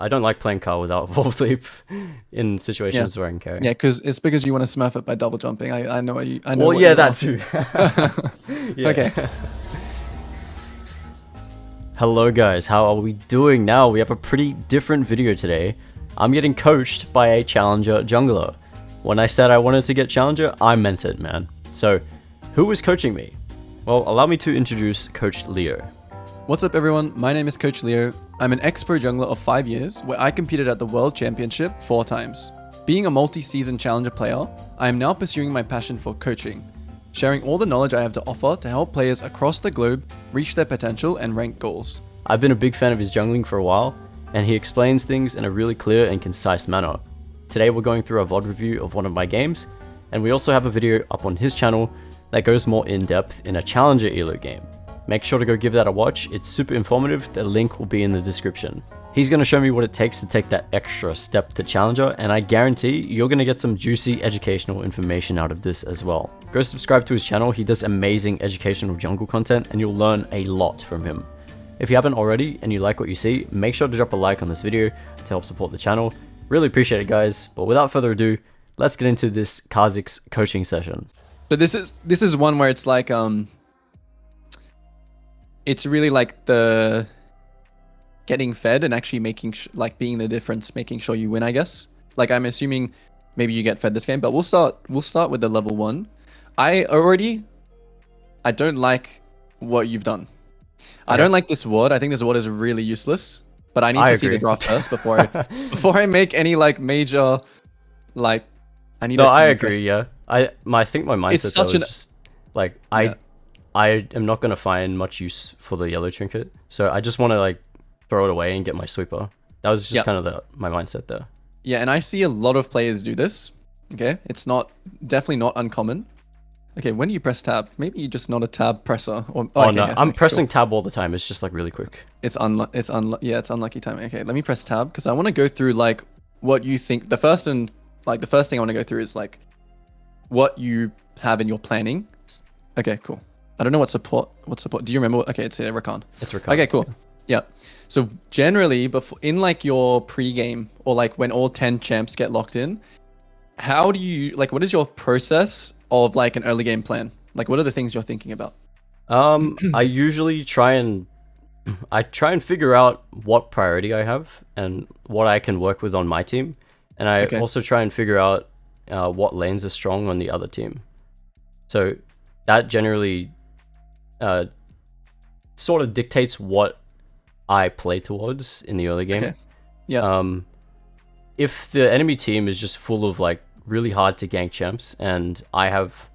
I don't like playing Car without Evolve Leap in situations where I can carry. Yeah, because you want to smurf it by double jumping. I know what you. I know. Well, what yeah, you that are. too. Yeah. Okay. Hello guys, how are we doing now? We have a pretty different video today. I'm getting coached by a challenger jungler. When I said I wanted to get challenger, I meant it, man. So, who is coaching me? Well, allow me to introduce Coach Leo. What's up, everyone? My name is Coach Leo. I'm an ex-pro jungler of 5 years, where I competed at the World Championship 4 times. Being a multi-season challenger player, I am now pursuing my passion for coaching, sharing all the knowledge I have to offer to help players across the globe reach their potential and rank goals. I've been a big fan of his jungling for a while, and he explains things in a really clear and concise manner. Today we're going through a VOD review of one of my games, and we also have a video up on his channel that goes more in depth in a challenger elo game. Make sure to go give that a watch, it's super informative, the link will be in the description. He's going to show me what it takes to take that extra step to challenger, and I guarantee you're going to get some juicy educational information out of this as well. Go subscribe to his channel, he does amazing educational jungle content and you'll learn a lot from him. If you haven't already and you like what you see, make sure to drop a like on this video to help support the channel. Really appreciate it, guys, but without further ado, let's get into this Kha'Zix coaching session. So this is one where it's like it's really like the getting fed and actually making like being the difference, making sure you win, I guess. Like I'm assuming maybe you get fed this game, but we'll start with the level 1. I don't like what you've done. I don't like this ward. I think this ward is really useless, but I need to see the draft first before I make any like major like I need to see I it agree, first. yeah. I think my mindset though is just like I am not going to find much use for the yellow trinket, so I just want to like throw it away and get my sweeper. That was just kind of my mindset there. Yeah, and I see a lot of players do this. Okay, it's definitely not uncommon. Okay, when do you press tab? Maybe you're just not a tab presser. Or, okay, no, I'm pressing tab all the time. It's just like really quick. It's unlucky timing. Okay, let me press tab because I want to go through like what you think. The first thing I want to go through is like what you have in your planning. Okay, cool. I don't know what support. Do you remember? Okay, it's Rakan. It's Rakan. Okay, cool. Yeah. So generally, in like your pre-game or like when all 10 champs get locked in, how do you like? What is your process of like an early game plan? Like, what are the things you're thinking about? I usually try and figure out what priority I have and what I can work with on my team, and I also try and figure out what lanes are strong on the other team. So that generally sort of dictates what I play towards in the early game. Okay. Yeah. If the enemy team is just full of like really hard to gank champs, and I have,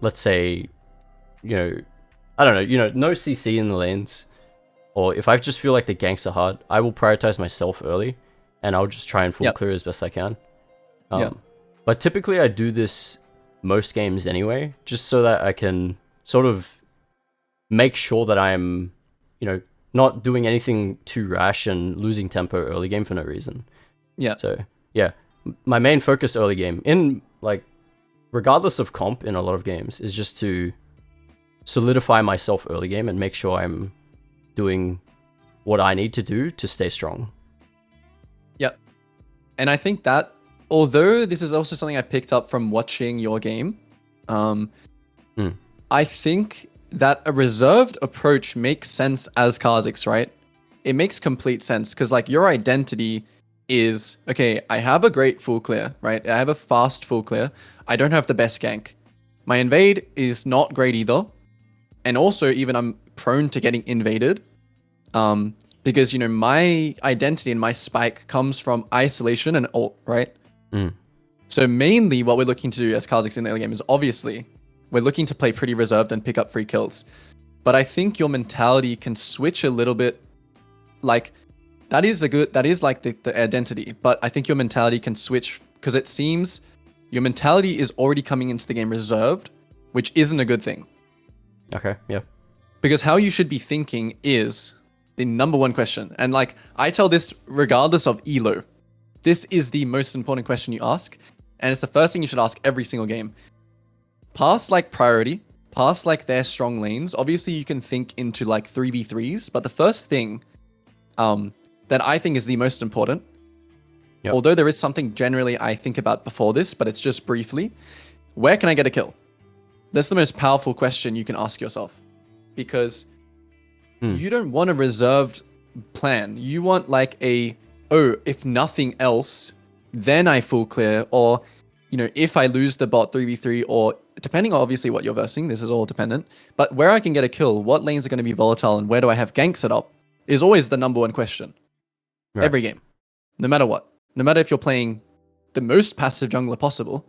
let's say, no CC in the lanes, or if I just feel like the ganks are hard, I will prioritize myself early, and I'll just try and full clear as best I can. But typically I do this most games anyway, just so that I can sort of make sure that I'm, not doing anything too rash and losing tempo early game for no reason. Yeah. So yeah, my main focus early game, in like regardless of comp in a lot of games, is just to solidify myself early game and make sure I'm doing what I need to do to stay strong. Yep. And I think that although this is also something I picked up from watching your game, I think that a reserved approach makes sense as Kha'Zix, right? It makes complete sense because like your identity is, okay, I have a great full clear, right? I have a fast full clear. I don't have the best gank. My invade is not great either. And also even I'm prone to getting invaded because, my identity and my spike comes from isolation and ult, right? So mainly what we're looking to do as Kha'Zix in the early game is obviously we're looking to play pretty reserved and pick up free kills. But I think your mentality can switch a little bit. Like that is like the identity, but I think your mentality can switch because it seems your mentality is already coming into the game reserved, which isn't a good thing. Okay, yeah. Because how you should be thinking is the number one question. And like I tell this regardless of elo. This is the most important question you ask. And it's the first thing you should ask every single game. Past like priority, past like their strong lanes. Obviously you can think into like 3v3s, but the first thing that I think is the most important. Yep. Although there is something generally I think about before this, but it's just briefly. Where can I get a kill? That's the most powerful question you can ask yourself. Because you don't want a reserved plan. You want like if nothing else, then I full clear, or if I lose the bot 3v3, or depending on obviously what you're versing, this is all dependent, but where I can get a kill, what lanes are going to be volatile, and where do I have gank set up is always the number one question. Right. Every game, no matter what. No matter if you're playing the most passive jungler possible.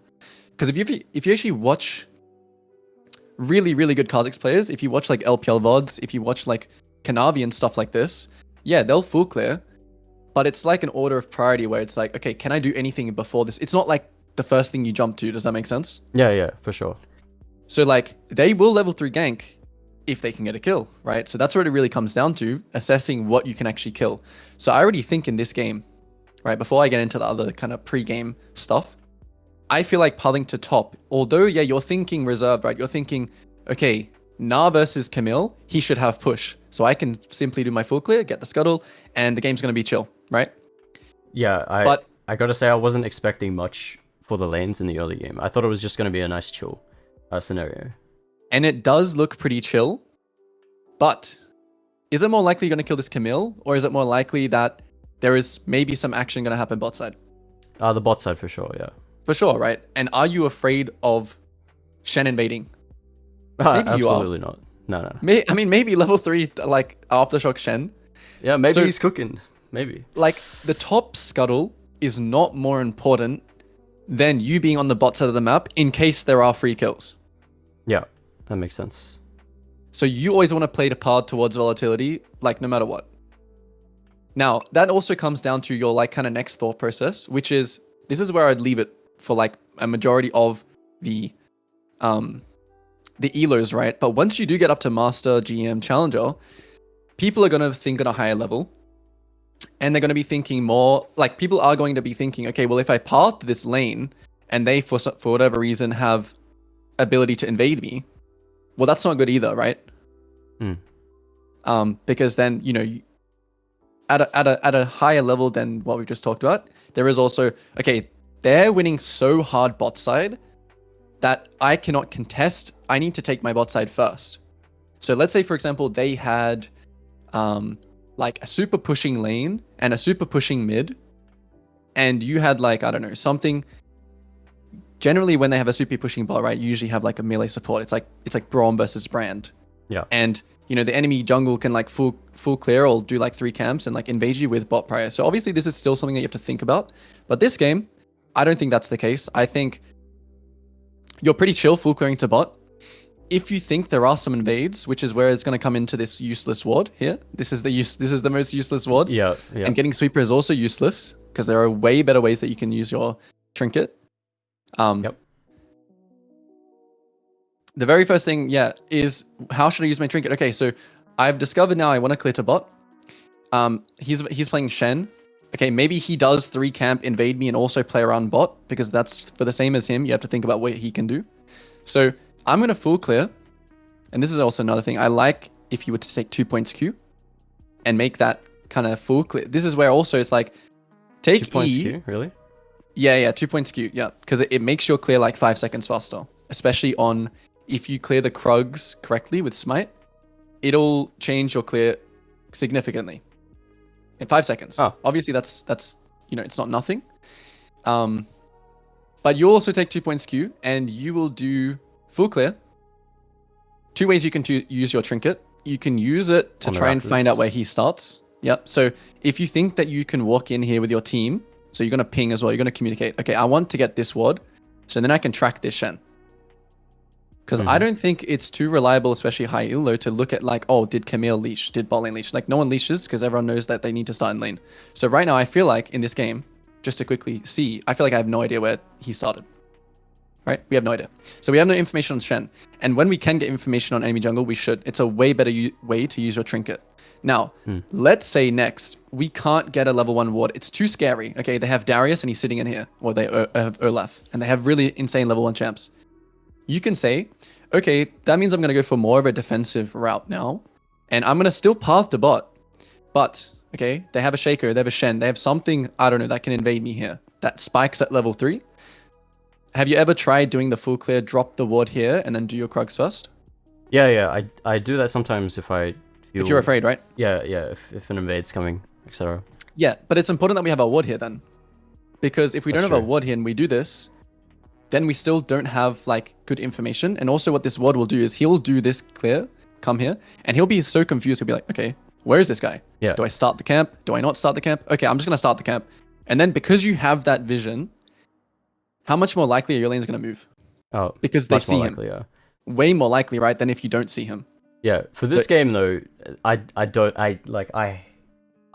Because if you actually watch really, really good Kha'Zix players, if you watch like LPL VODs, if you watch like Kanavi and stuff like this, yeah, they'll full clear, but it's like an order of priority where it's like, okay, can I do anything before this? It's not like the first thing you jump to. Does that make sense? Yeah, for sure. So like they will level 3 gank if they can get a kill, right? So that's what it really comes down to, assessing what you can actually kill. So I already think in this game, right, before I get into the other kind of pre-game stuff, I feel like pathing to top, although, yeah, you're thinking reserved, right? You're thinking, okay, Na versus Camille, he should have push. So I can simply do my full clear, get the scuttle, and the game's going to be chill, right? Yeah, I gotta say I wasn't expecting much for the lanes in the early game. I thought it was just going to be a nice chill scenario. And it does look pretty chill, but is it more likely you're going to kill this Camille, or is it more likely that there is maybe some action going to happen bot side? The bot side for sure, yeah. For sure, right? And are you afraid of Shen invading? Maybe absolutely not. No. Maybe level 3, like Aftershock Shen. Yeah, maybe he's cooking. Maybe. Like, the top scuttle is not more important than you being on the bot side of the map in case there are free kills. Yeah, that makes sense. So you always want to play the path towards volatility, like no matter what. Now, that also comes down to your like kind of next thought process, which is, this is where I'd leave it for like a majority of the elos, right? But once you do get up to Master, GM, Challenger, people are going to think on a higher level. And they're going to be thinking more, like people are going to be thinking, okay, well, if I path this lane and they, for whatever reason, have ability to invade me, well, that's not good either, right? Because then, at a higher level than what we just talked about, there is also, okay, they're winning so hard bot side that I cannot contest. I need to take my bot side first. So let's say, for example, they had like a super pushing lane and a super pushing mid, and you had like, I don't know, something. Generally, when they have a super pushing bot, right, you usually have like a melee support. It's like Braum versus Brand. Yeah. And the enemy jungle can like full clear or do like 3 camps and like invade you with bot prior. So obviously this is still something that you have to think about. But this game, I don't think that's the case. I think you're pretty chill full clearing to bot. If you think there are some invades, which is where it's going to come into this useless ward here. This is the most useless ward. Yeah. And getting sweeper is also useless because there are way better ways that you can use your trinket. Yep. The very first thing, is how should I use my trinket? Okay, so I've discovered now I want to clear to bot. He's playing Shen. Okay, maybe he does 3 camp, invade me, and also play around bot, because that's for the same as him. You have to think about what he can do. So I'm going to full clear. And this is also another thing. I like if you were to take 2 points Q and make that kind of full clear. This is where also it's like, take 2 points E. Q, really? Yeah, 2 points Q. Yeah, because it makes your clear like 5 seconds faster. Especially on, if you clear the Krugs correctly with Smite, it'll change your clear significantly. In 5 seconds. Oh. Obviously, that's it's not nothing. But you'll also take 2 points Q, and you will do full clear. 2 ways you can use your trinket. You can use it to try and find out where he starts. Yep. So if you think that you can walk in here with your team, so you're going to ping as well. You're going to communicate. Okay, I want to get this ward, so then I can track this Shen. Because I don't think it's too reliable, especially high elo, to look at like, oh, did Camille leash? Did bot lane leash? Like, no one leashes because everyone knows that they need to start in lane. So right now, I feel like in this game, just to quickly see, I feel like I have no idea where he started. Right? We have no idea. So we have no information on Shen. And when we can get information on enemy jungle, we should. It's a way better way to use your trinket. Now, let's say next, we can't get a level 1 ward. It's too scary. Okay, they have Darius and he's sitting in here. Or they have Olaf. And they have really insane level 1 champs. You can say, okay, that means I'm going to go for more of a defensive route now. And I'm going to still path to bot. But okay, they have a Shaco, they have a Shen, they have something, I don't know, that can invade me here. That spikes at level 3. Have you ever tried doing the full clear, drop the ward here, and then do your Krugs first? Yeah. I do that sometimes if I feel... If you're afraid, right? Yeah. If an invade's coming, etc. Yeah, but it's important that we have our ward here then. Because if we don't have our ward here and we do this, then we still don't have like good information. And also what this ward will do is he'll do this clear, come here, and he'll be so confused. He'll be like, okay, where is this guy? Yeah. Do I start the camp? Do I not start the camp? Okay, I'm just going to start the camp. And then because you have that vision, how much more likely are your lanes going to move? Oh, because they see likely, him. Yeah. Way more likely, right, than if you don't see him. Yeah, for this game though, I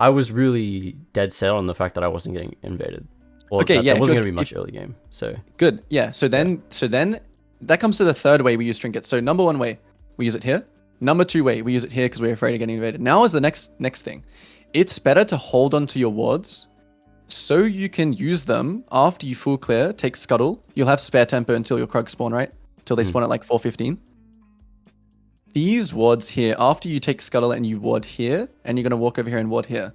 was really dead set on the fact that I wasn't getting invaded. Or okay, that, yeah, it wasn't going to be much early game. So good. Yeah. So then that comes to the third way we use trinket. So number 1 way, we use it here. Number 2 way, we use it here because we're afraid of getting invaded. Now is the next thing. It's better to hold on to your wards so you can use them after you full clear, take scuttle. You'll have spare tempo until your Krug spawn, right? Until they spawn at like 4:15. These wards here, after you take scuttle and you ward here, and you're going to walk over here and ward here.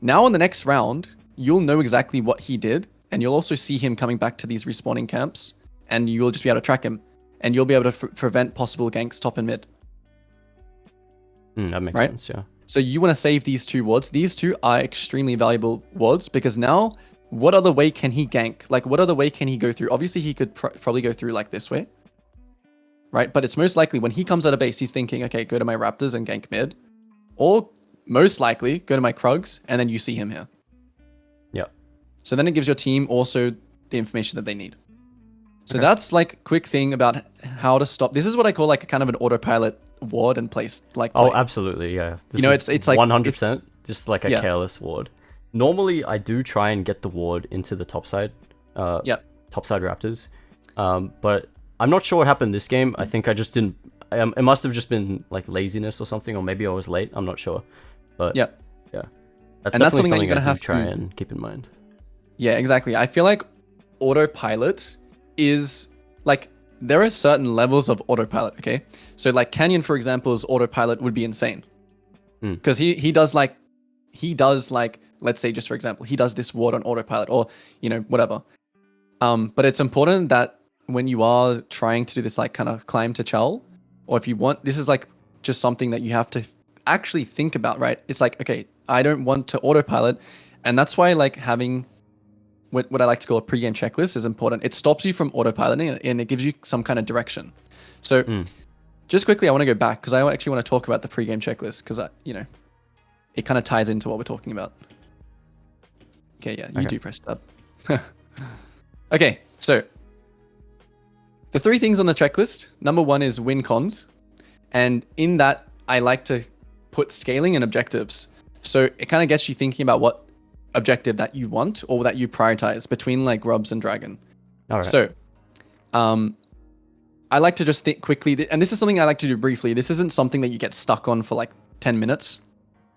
Now in the next round, you'll know exactly what he did, and you'll also see him coming back to these respawning camps, and you'll just be able to track him, and you'll be able to prevent possible ganks top and mid. That makes sense, yeah. So you want to save these 2 wards. These 2 are extremely valuable wards because now, what other way can he gank? Like, what other way can he go through? Obviously, he could probably go through like this way, right? But it's most likely when he comes out of base, he's thinking, okay, go to my Raptors and gank mid, or most likely go to my Krugs, and then you see him here. Yeah. So then it gives your team also the information that they need. So that's like a quick thing about how to stop. This is what I call like kind of an autopilot ward and place. Like oh, absolutely, yeah. This it's like 100% just like a careless ward. Normally, I do try and get the ward into the top side. Top side Raptors. But I'm not sure what happened this game. I think I just didn't. It must have just been like laziness or something, or maybe I was late. I'm not sure. But yeah. That's definitely something I do try and keep in mind. Yeah, exactly. I feel like autopilot is like there are certain levels of autopilot. Okay, so like Canyon, for example's autopilot would be insane because he does like let's say just for example he does this ward on autopilot or whatever. But it's important that when you are trying to do this like kind of climb to Chal, or if you want, this is like just something that you have to actually think about, right? It's like, okay, I don't want to autopilot, and that's why like having what I like to call a pregame checklist is important. It stops you from autopiloting and it gives you some kind of direction. So just quickly, I want to go back because I actually want to talk about the pregame checklist because it kind of ties into what we're talking about. Okay, yeah, you do press tab. Okay, so the 3 things on the checklist. Number 1 is win cons, and in that I like to put scaling and objectives. So it kind of gets you thinking about what objective that you want or that you prioritize between like Grubs and Dragon. All right. So I like to just think quickly, and this is something I like to do briefly. This isn't something that you get stuck on for like 10 minutes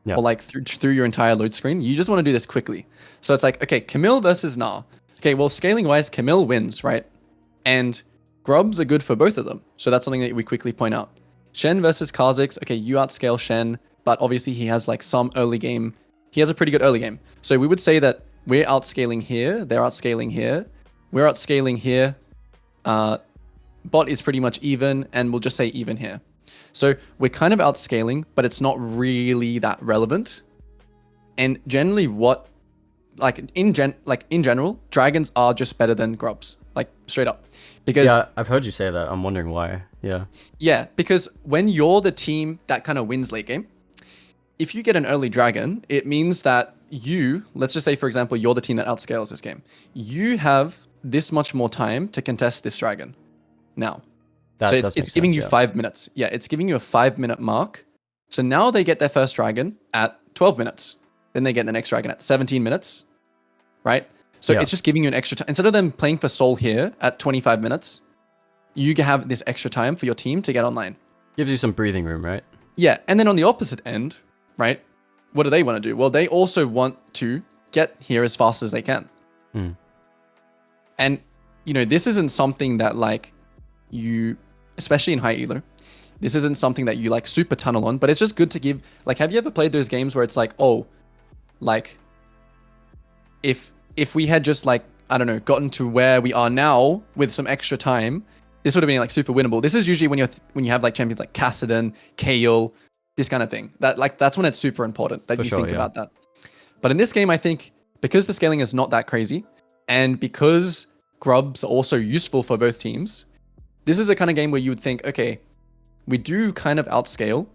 or like through your entire load screen. You just want to do this quickly. So it's like, okay, Camille versus Gnar. Okay, well, scaling wise, Camille wins, right? And Grubs are good for both of them. So that's something that we quickly point out. Shen versus Kha'Zix. Okay, you outscale Shen, but obviously he has like some early game. He has a pretty good early game. So we would say that we're outscaling here, they're outscaling here, we're outscaling here. Bot is pretty much even, and we'll just say even here. So we're kind of outscaling, but it's not really that relevant. And generally in general, dragons are just better than Grubs, like straight up. Because I've heard you say that. I'm wondering why. Yeah, because when you're the team that kind of wins late game, if you get an early dragon, it means that let's just say, for example, you're the team that outscales this game. You have this much more time to contest this dragon now. So it's giving you 5 minutes. Yeah, it's giving you a 5-minute mark. So now they get their first dragon at 12 minutes. Then they get the next dragon at 17 minutes, right? So it's just giving you an extra time. Instead of them playing for Soul here at 25 minutes, you have this extra time for your team to get online. Gives you some breathing room, right? Yeah, and then on the opposite end, right? What do they want to do? Well, they also want to get here as fast as they can. And, this isn't something that like you, especially in high elo, this isn't something that you like super tunnel on, but it's just good to give, like, have you ever played those games where it's like, oh, like if we had just like, I don't know, gotten to where we are now with some extra time, this would have been like super winnable. This is usually when you have like champions like Kassadin, Kayle, this kind of thing. That's when it's super important that you think about that. But in this game, I think because the scaling is not that crazy, and because grubs are also useful for both teams, this is a kind of game where you would think, okay, we do kind of outscale,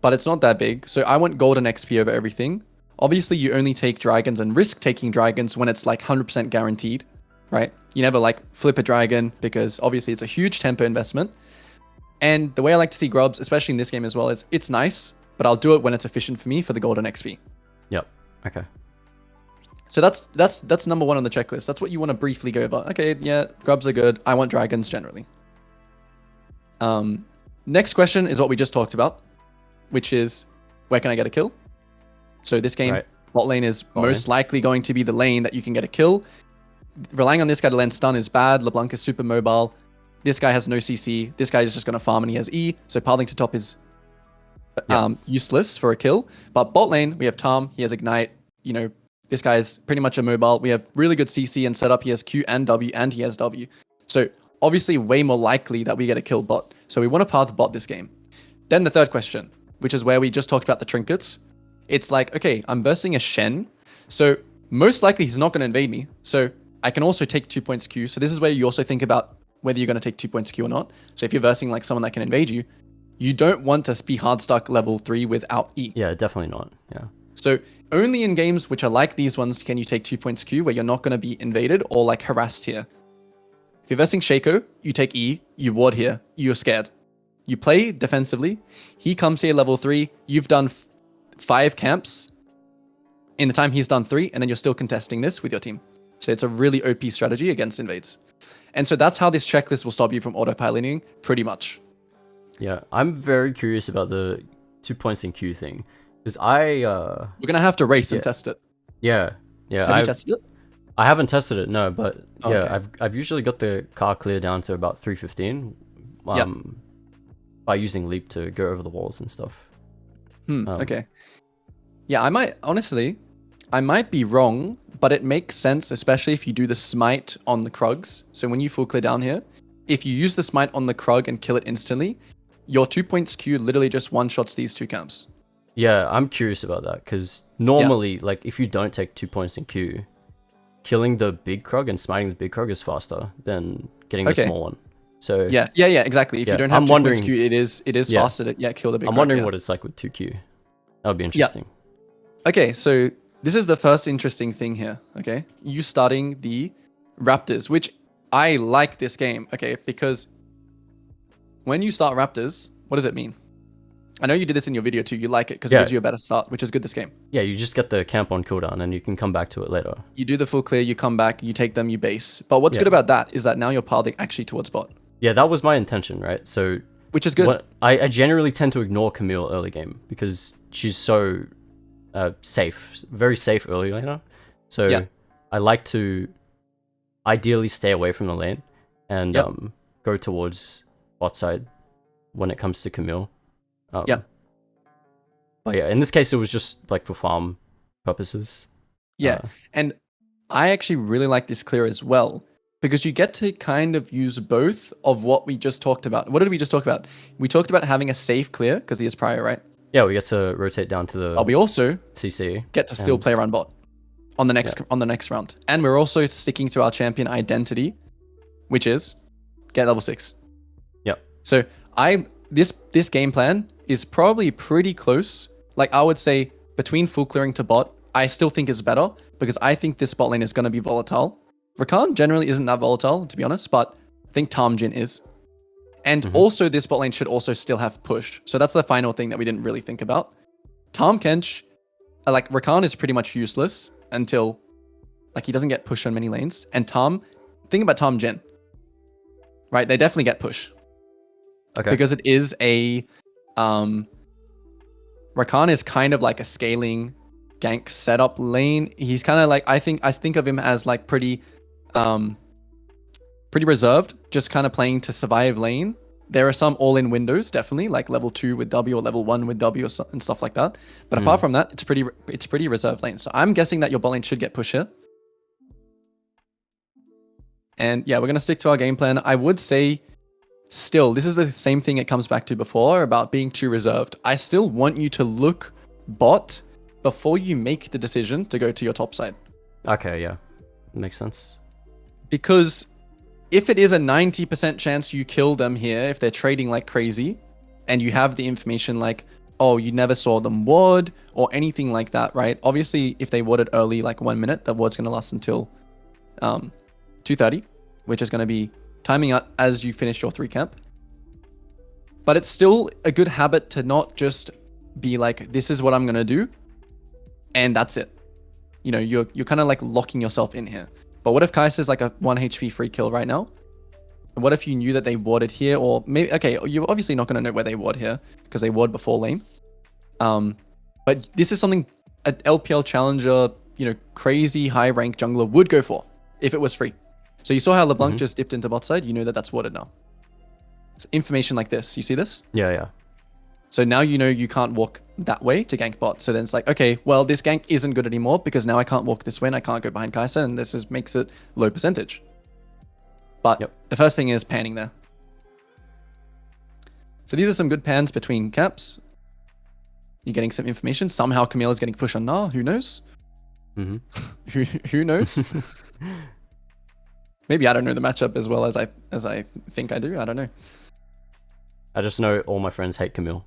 but it's not that big. So I want golden XP over everything. Obviously, you only take dragons and risk taking dragons when it's like 100% guaranteed, right? You never like flip a dragon because obviously it's a huge tempo investment. And the way I like to see grubs, especially in this game as well, is it's nice, but I'll do it when it's efficient for me for the golden XP. Yep. Okay. So that's number one on the checklist. That's what you want to briefly go over. Okay, yeah, grubs are good. I want dragons generally. Next question is what we just talked about, which is where can I get a kill? So this game, bot lane is most likely going to be the lane that you can get a kill. Relying on this guy to land stun is bad. LeBlanc is super mobile. This guy has no CC. This guy is just going to farm and he has E. So pathing to top is useless for a kill. But bot lane, we have Tom. He has Ignite. You know, this guy is pretty much a mobile. We have really good CC and setup. He has Q and W and he has W. So obviously way more likely that we get a kill bot. So we want to path bot this game. Then the third question, which is where we just talked about the trinkets. It's like, okay, I'm bursting a Shen. So most likely he's not going to invade me. So I can also take 2 points Q. So this is where you also think about whether you're going to take 2 points Q or not. So if you're versing like someone that can invade you, you don't want to be hard stuck level 3 without E. Yeah, definitely not. Yeah. So only in games which are like these ones can you take 2 points Q where you're not going to be invaded or like harassed here. If you're versing Shaco, you take E, you ward here, you're scared. You play defensively. He comes here level 3. You've done 5 camps in the time he's done 3, and then you're still contesting this with your team. So it's a really OP strategy against invades. And so that's how this checklist will stop you from autopiloting pretty much. Yeah, I'm very curious about the 2 points in Q thing. Because we're going to have to race and test it. Yeah. Have you tested it? I haven't tested it, no, but I've usually got the car clear down to about 315 by using leap to go over the walls and stuff. Okay. Yeah, I might be wrong, but it makes sense, especially if you do the smite on the Krugs. So when you full clear down here, if you use the smite on the Krug and kill it instantly, your 2 points Q literally just one-shots these 2 camps. Yeah, I'm curious about that, because normally, like, if you don't take 2 points in Q, killing the big Krug and smiting the big Krug is faster than getting the small one. So yeah, exactly. If you don't have 2 points Q, it is faster to kill the big Krug. I'm wondering what it's like with 2Q. That would be interesting. Yeah. Okay, so this is the first interesting thing here, okay? You starting the Raptors, which I like this game, okay? Because when you start Raptors, what does it mean? I know you did this in your video too. You like it because it gives you a better start, which is good this game. Yeah, you just get the camp on cooldown and you can come back to it later. You do the full clear, you come back, you take them, you base. But what's good about that is that now you're pathing actually towards bot. Yeah, that was my intention, right? So, which is good. I generally tend to ignore Camille early game because she's so safe, very safe early laner. So I like to ideally stay away from the lane and go towards bot side when it comes to Camille. But yeah, in this case, it was just like for farm purposes. Yeah, and I actually really like this clear as well because you get to kind of use both of what we just talked about. What did we just talk about? We talked about having a safe clear because he is prior, right? Yeah, we get to rotate down to the. But we also CC get to still play around bot on the next round, and we're also sticking to our champion identity, which is get level 6. Yep. So this game plan is probably pretty close. Like I would say between full clearing to bot, I still think is better because I think this bot lane is going to be volatile. Rakan generally isn't that volatile, to be honest, but I think Tahm Jin is. And also this bot lane should also still have push. So that's the final thing that we didn't really think about. Tahm Kench, like Rakan is pretty much useless until like he doesn't get push on many lanes. And think about Tahm Jin, right? They definitely get push. Okay. Because it is a Rakan is kind of like a scaling gank setup lane. He's kind of like I think of him as like pretty reserved, just kind of playing to survive lane There are some all-in windows, definitely, like level 2 with W or level 1 with W and stuff like that. But apart from that, it's pretty reserved lane. So I'm guessing that your bot lane should get push here. And yeah, we're going to stick to our game plan. I would say still, this is the same thing it comes back to before about being too reserved. I still want you to look bot before you make the decision to go to your top side. Okay, yeah. Makes sense. Because if it is a 90% chance you kill them here, if they're trading like crazy, and you have the information like, oh, you never saw them ward or anything like that, right? Obviously, if they warded early, like 1 minute, the ward's going to last until 2:30, which is going to be timing out as you finish your 3 camp. But it's still a good habit to not just be like, this is what I'm going to do, and that's it. You know, you're kind of like locking yourself in here. But what if Kai'Sa is like a 1 HP free kill right now? And what if you knew that they warded here? Or maybe, okay, you're obviously not going to know where they ward here because they ward before lane. But this is something an LPL challenger, you know, crazy high rank jungler would go for if it was free. So you saw how LeBlanc just dipped into bot side. You know that that's warded now. So information like this. You see this? Yeah, yeah. So now you know you can't walk that way to gank bot. So then it's like, okay, well, this gank isn't good anymore because now I can't walk this way and I can't go behind Kai'Sa, and this makes it low percentage. But the first thing is panning there. So these are some good pans between camps. You're getting some information. Somehow Camille is getting pushed on Nah. Who knows? Who knows? Maybe I don't know the matchup as well as I think I do. I don't know. I just know all my friends hate Camille.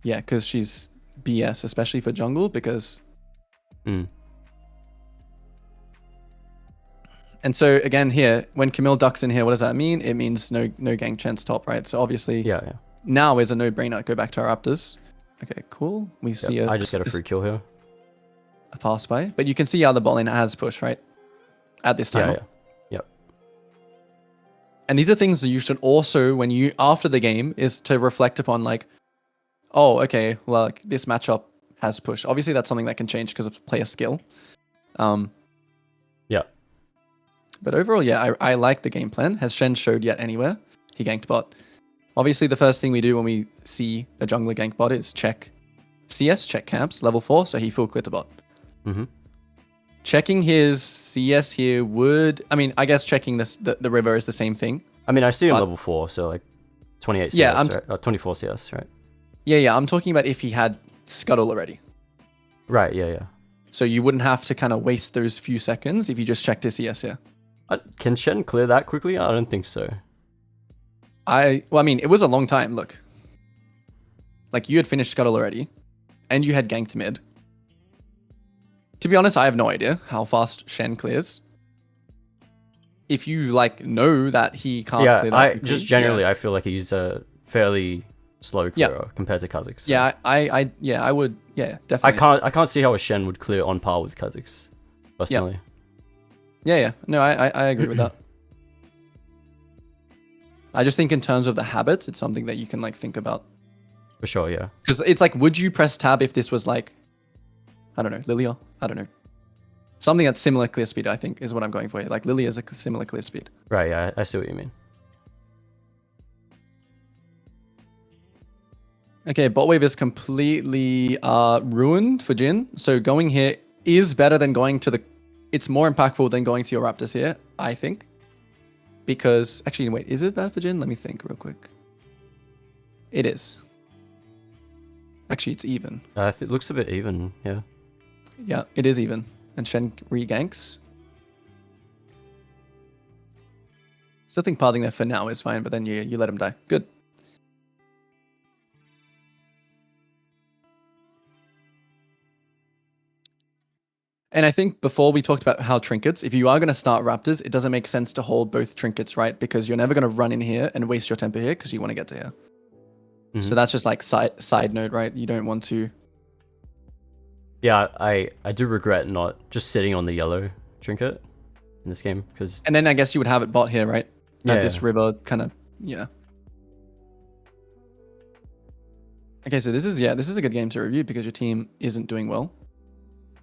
Yeah, because she's BS, especially for jungle, because... And so, again, here, when Camille ducks in here, what does that mean? It means no gank chance top, right? So, obviously, now is a no-brainer. Go back to our Raptors. Okay, cool. We see I just get a free kill here. A pass by. But you can see how the bot lane has push, right? At this time. Yeah. And these are things that you should also, when you, after the game, is to reflect upon, like, oh, okay, well, like, this matchup has push. Obviously, that's something that can change because of player skill. But overall, yeah, I like the game plan. Has Shen showed yet anywhere? He ganked bot. Obviously, the first thing we do when we see a jungler gank bot is check CS, check camps, level 4, so he full cleared the bot. Checking his CS here would... I mean, I guess checking the river is the same thing. I mean, I see him level 4, so like 28 CS, right? Or 24 CS, right? Yeah, I'm talking about if he had Scuttle already. Right, yeah. So you wouldn't have to kind of waste those few seconds if you just checked his CS here. Can Shen clear that quickly? I don't think so. Well, I mean, it was a long time. Look. Like, you had finished Scuttle already, and you had ganked mid. To be honest, I have no idea how fast Shen clears. If you, like, know that he can't clear that quickly, just generally, I feel like he's a fairly slow clearer compared to Kha'Zix. So. Yeah, I would, definitely. I can't see how a Shen would clear on par with Kha'Zix, personally. Yeah. No, I agree with that. I just think in terms of the habits, it's something that you can, like, think about. For sure, yeah. Because it's like, would you press tab if this was like, I don't know, Lilia? I don't know. Something that's similar clear speed, I think, is what I'm going for here. Like, Lilia is a similar clear speed. Right, yeah, I see what you mean. Okay, bot wave is completely ruined for Jhin. So going here is better than going to the... It's more impactful than going to your Raptors here, I think. Because... Actually, wait, is it bad for Jhin? Let me think real quick. It is. Actually, it's even. It looks a bit even, yeah. Yeah, it is even. And Shen re-ganks. Still think parting there for now is fine, but then you let him die. Good. And I think before we talked about how trinkets, if you are going to start Raptors, it doesn't make sense to hold both trinkets, right? Because you're never going to run in here and waste your temper here because you want to get to here. So that's just like side note, right? You don't want to... Yeah, I do regret not just sitting on the yellow trinket in this game because... And then I guess you would have it bot here, right? At this river kind of... Yeah. Okay, so this is a good game to review because your team isn't doing well.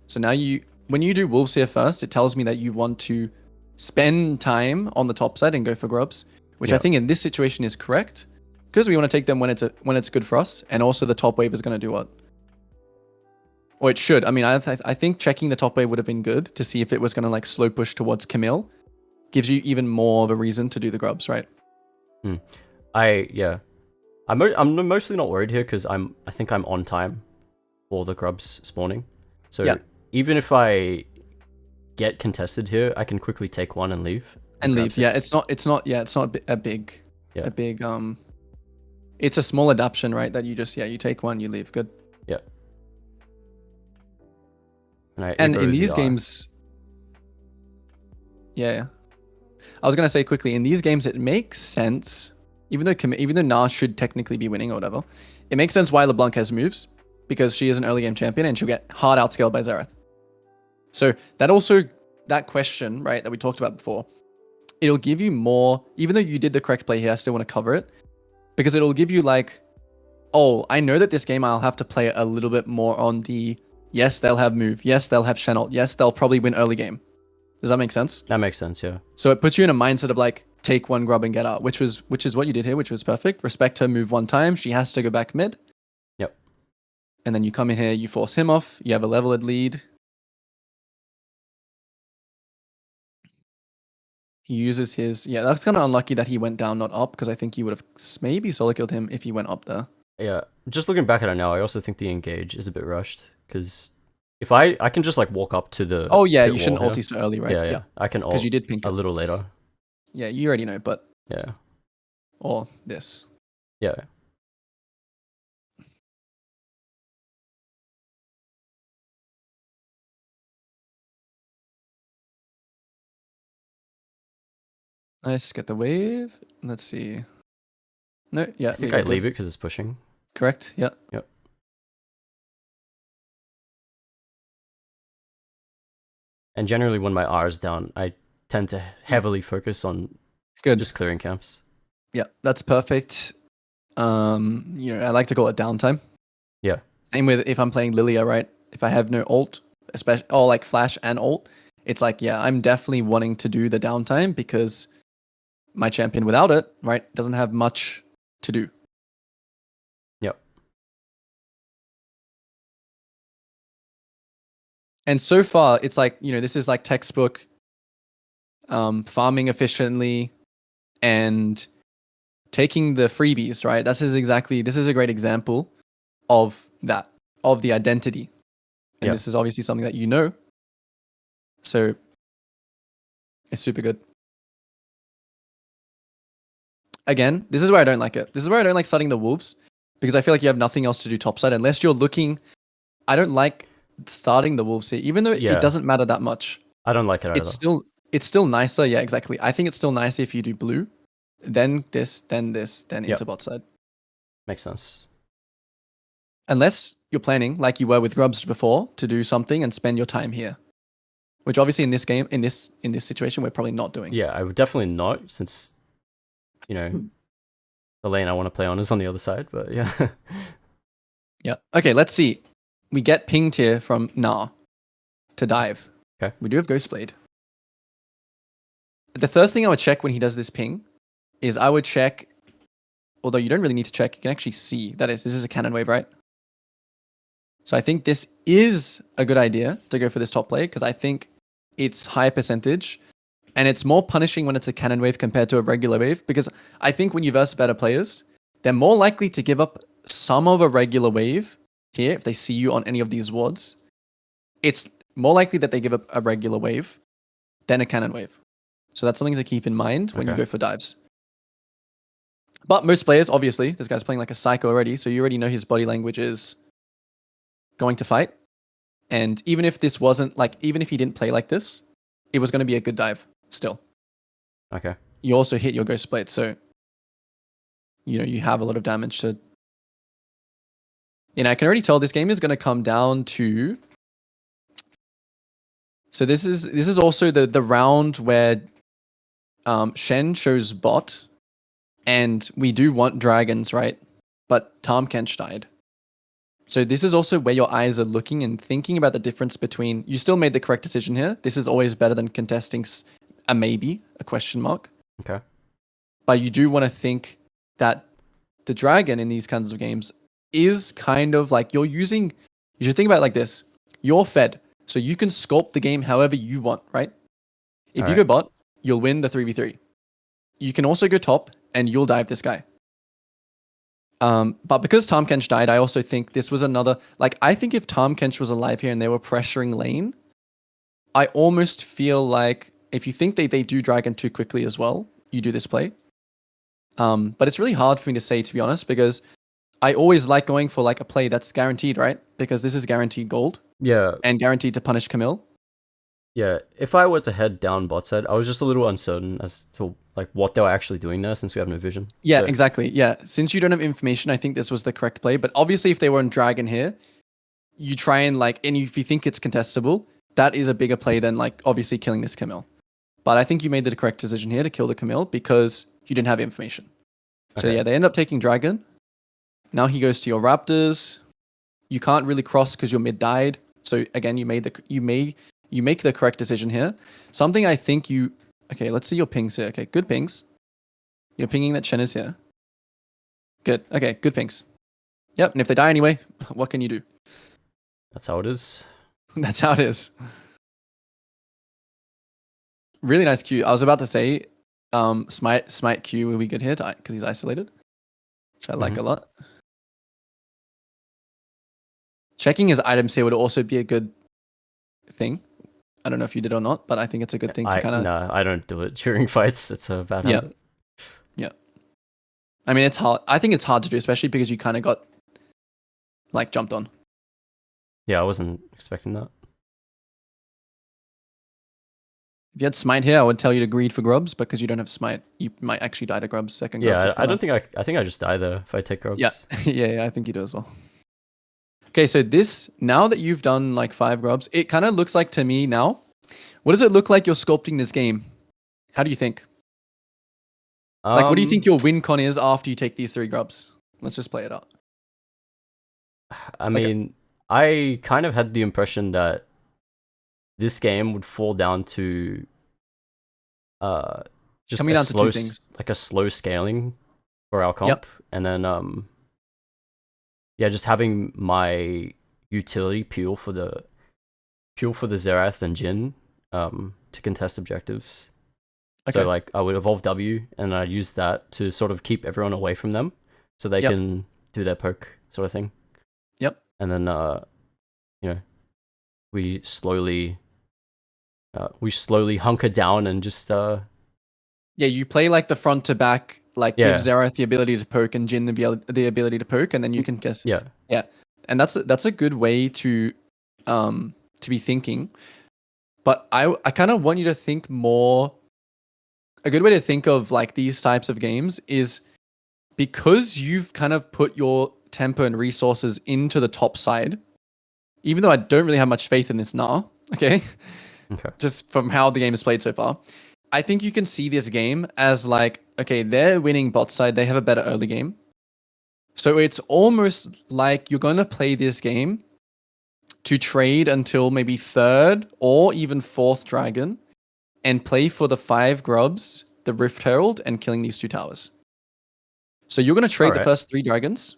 So now when you do Wolves here first, it tells me that you want to spend time on the top side and go for grubs, which I think in this situation is correct, because we want to take them when it's good for us, and also the top wave is going to do what? Or it should. I mean, I think checking the top wave would have been good to see if it was going to like slow push towards Camille. Gives you even more of a reason to do the grubs, right? I'm mostly not worried here because I think I'm on time for the grubs spawning. So even if I get contested here, I can quickly take one and leave. And leave. Yeah, it's not a big. It's a small adaptation, right? That you just you take one, you leave. Good. Yeah. And in these games, I was gonna say quickly, in these games it makes sense, even though Na should technically be winning or whatever, it makes sense why LeBlanc has moves, because she is an early game champion and she'll get hard outscaled by Xerath. So that question, right, that we talked about before, it'll give you more, even though you did the correct play here, I still want to cover it, because it'll give you like, oh, I know that this game I'll have to play a little bit more on the, yes, they'll have move, yes, they'll have Chenault, yes, they'll probably win early game. Does that make sense? That makes sense, yeah. So it puts you in a mindset of like, take one grub and get out, which is what you did here, which was perfect. Respect her move one time, she has to go back mid. Yep. And then you come in here, you force him off, you have a leveled lead. He uses his... Yeah, that's kind of unlucky that he went down, not up, because I think you would have maybe solo killed him if he went up there. Yeah, just looking back at it now, I also think the engage is a bit rushed, because if I can just like walk up to the... Oh yeah, you shouldn't ulti so early, right? Yeah. I can ult you did pink a little later. Yeah, you already know, but... Yeah. Or this. Yeah. Nice, get the wave. Let's see. No, yeah. I think I leave it because it's pushing. Correct, yeah. Yep. And generally when my R is down, I tend to heavily focus on just clearing camps. Yeah, that's perfect. I like to call it downtime. Yeah. Same with if I'm playing Lilia, right? If I have no ult, especially like flash and ult, it's like, I'm definitely wanting to do the downtime because my champion without it, right, doesn't have much to do. Yep. And so far, it's like, this is like textbook farming efficiently and taking the freebies, right? This is a great example of that, of the identity. And this is obviously something that you know. So it's super good. Again, this is where I don't like it. This is where I don't like starting the Wolves, because I feel like you have nothing else to do topside unless you're looking. I don't like starting the Wolves here, even though it doesn't matter that much. I don't like it either. It's still nicer. Yeah, exactly. I think it's still nicer if you do blue, then this, then into bot side. Makes sense. Unless you're planning, like you were with Grubs before, to do something and spend your time here. Which obviously in this game, in this situation, we're probably not doing. Yeah, I would definitely not, since the lane I want to play on is on the other side, but yeah. Yeah. Okay, let's see. We get pinged here from Na to dive. Okay. We do have Ghostblade. The first thing I would check when he does this ping is I would check, although you don't really need to check, you can actually see, this is a cannon wave, right? So I think this is a good idea to go for this top play, because I think it's high percentage and it's more punishing when it's a cannon wave compared to a regular wave, because I think when you verse better players, they're more likely to give up some of a regular wave here if they see you on any of these wards. It's more likely that they give up a regular wave than a cannon wave. So that's something to keep in mind when you go for dives. But most players, obviously, this guy's playing like a psycho already, so you already know his body language is going to fight. And even if this wasn't even if he didn't play like this, it was going to be a good dive still. Okay. You also hit your Ghost Blade, so you have a lot of damage to. I can already tell this game is going to come down to. So this is also the round where Shen shows bot, and we do want dragons, right? But Tahm-Kench died. So this is also where your eyes are looking and thinking about the difference between... You still made the correct decision here. This is always better than contesting a maybe, a question mark. Okay. but you do want to think that the dragon in these kinds of games is kind of like you should think about it like this. You're fed, so you can sculpt the game however you want, right? If you go bot, you'll win the 3v3. You can also go top and you'll dive this guy. But because Tahm Kench died, I also think this was another, like, I think if Tahm Kench was alive here and they were pressuring lane, I almost feel like if you think they do dragon too quickly as well, you do this play. But it's really hard for me to say, to be honest, because I always like going for like a play that's guaranteed, right? Because this is guaranteed gold. Yeah. And guaranteed to punish Camille. Yeah. If I were to head down bot side, I was just a little uncertain as to like what they were actually doing there since we have no vision. Yeah, so. Exactly. Yeah. Since you don't have information, I think this was the correct play. But obviously, if they were on dragon here, you try and like, and if you think it's contestable, that is a bigger play than like obviously killing this Camille. But I think you made the correct decision here to kill the Camille because you didn't have information. Okay. So yeah, they end up taking dragon. Now he goes to your raptors. You can't really cross because your mid died. So again, you make the correct decision here. Something I think okay, let's see your pings here. Okay, good pings. You're pinging that Chen is here. Good. Okay, good pings. Yep, and if they die anyway, what can you do? That's how it is. That's how it is. Really nice Q. I was about to say, smite Q will be good here because he's isolated, which I like a lot. Checking his items here would also be a good thing. I don't know if you did or not, but I think it's a good thing to kind of... No, I don't do it during fights. It's a bad habit. Yeah. I mean, it's hard. I think it's hard to do, especially because you kind of got like jumped on. Yeah, I wasn't expecting that. If you had smite here, I would tell you to greed for grubs, because you don't have smite, you might actually die to grubs second. Yeah, I don't think I think I just die there if I take grubs. Yeah, yeah, I think you do as well. Okay, so this, now that you've done like 5 grubs, it kind of looks like to me now, what does it look like you're sculpting this game? How do you think? Like, what do you think your win con is after you take these 3 grubs? Let's just play it out. I mean, I kind of had the impression that this game would fall down to just coming down to 2 things. Like a slow scaling for our comp, and then yeah, just having my utility peel for the Xerath and Jhin to contest objectives. Okay. So like I would evolve W and I'd use that to sort of keep everyone away from them so they can do their poke sort of thing. Yep. And then you know, we slowly hunker down and just yeah, you play like the front to back, like give Xerath the ability to poke and Jhin the ability to poke, and then you can guess. Yeah. And that's a good way to be thinking. But I kind of want you to think more. A good way to think of like these types of games is because you've kind of put your tempo and resources into the top side, even though I don't really have much faith in this now, okay? Just from how the game is played so far. I think you can see this game as like, okay, they're winning bot side, they have a better early game. So it's almost like you're going to play this game to trade until maybe 3rd or even 4th dragon and play for the 5 grubs, the Rift Herald, and killing these 2 towers. So you're going to trade the first 3 dragons.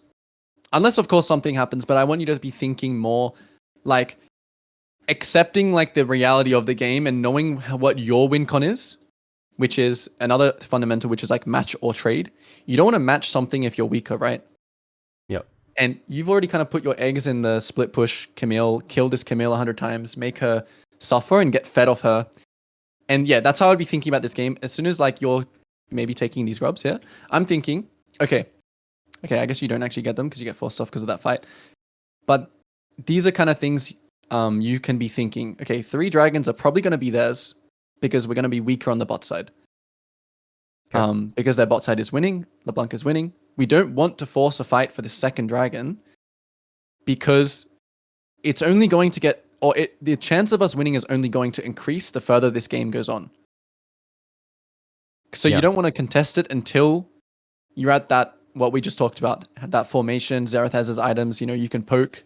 Unless, of course, something happens, but I want you to be thinking more like accepting like the reality of the game and knowing what your win con is, which is another fundamental, which is like match or trade. You don't want to match something if you're weaker, right? Yep. And you've already kind of put your eggs in the split push Camille, kill this Camille 100 times, make her suffer and get fed off her. And yeah, that's how I'd be thinking about this game. As soon as like you're maybe taking these grubs here, I'm thinking, okay, I guess you don't actually get them because you get forced off because of that fight. But these are kind of things you can be thinking, okay, 3 dragons are probably going to be theirs because we're going to be weaker on the bot side. Okay. Because their bot side is winning, LeBlanc is winning. We don't want to force a fight for the 2nd dragon because it's only going to get, the chance of us winning is only going to increase the further this game goes on. So you don't want to contest it until you're at that, what we just talked about, that formation. Xerath has his items, you can poke.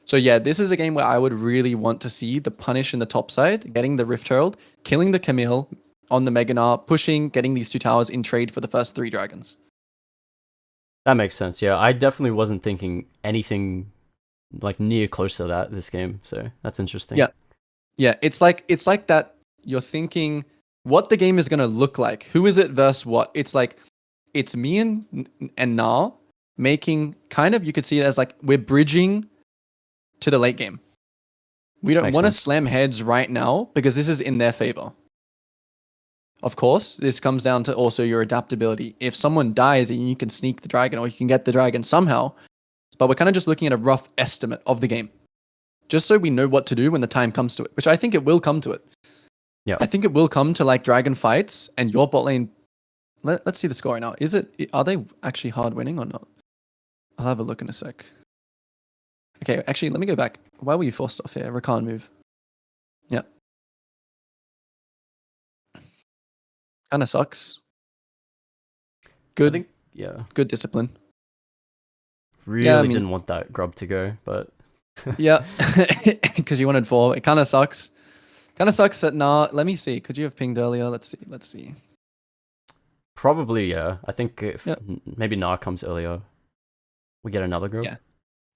So yeah, this is a game where I would really want to see the punish in the top side, getting the Rift Herald, killing the Camille, on the Mega Gnar, pushing, getting these 2 towers in trade for the first 3 dragons. That makes sense. Yeah, I definitely wasn't thinking anything like near close to that this game. So that's interesting. Yeah. Yeah, it's like that you're thinking what the game is going to look like. Who is it versus what? It's like it's me and Na making kind of, you could see it as like we're bridging to the late game. We don't Makes want to sense. slam heads right now because this is in their favor. Of course, this comes down to also your adaptability. If someone dies and you can sneak the dragon or you can get the dragon somehow, but we're kind of just looking at a rough estimate of the game. Just so we know what to do when the time comes to it, which I think it will come to it. Yeah. I think it will come to like dragon fights and your bot lane. Let's see the score right now. Are they actually hard winning or not? I'll have a look in a sec. Okay, actually, let me go back. Why were you forced off here? Rakan move. Yeah. Kind of sucks. Good. I think, yeah. Good discipline. Really didn't want that grub to go, but yeah, because you wanted 4. It kind of sucks. Kind of sucks that let me see. Could you have pinged earlier? Let's see. Probably, yeah. I think if maybe Na comes earlier, we get another grub. Yeah.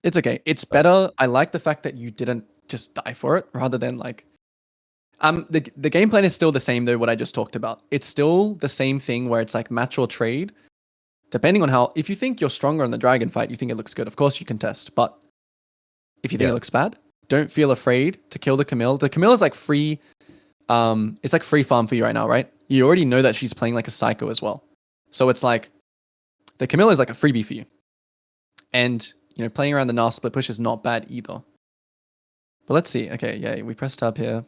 It's okay. It's better. I like the fact that you didn't just die for it rather than like the game plan is still the same though, what I just talked about. It's still the same thing where it's like match or trade. Depending on how, if you think you're stronger in the dragon fight, you think it looks good. Of course you can test, but if you think it looks bad, don't feel afraid to kill the Camille. The Camille is like free. It's like free farm for you right now, right? You already know that she's playing like a psycho as well. So it's like the Camille is like a freebie for you. And, you know, playing around the Gnar split push is not bad either. But let's see. Okay, yeah, we press tab here.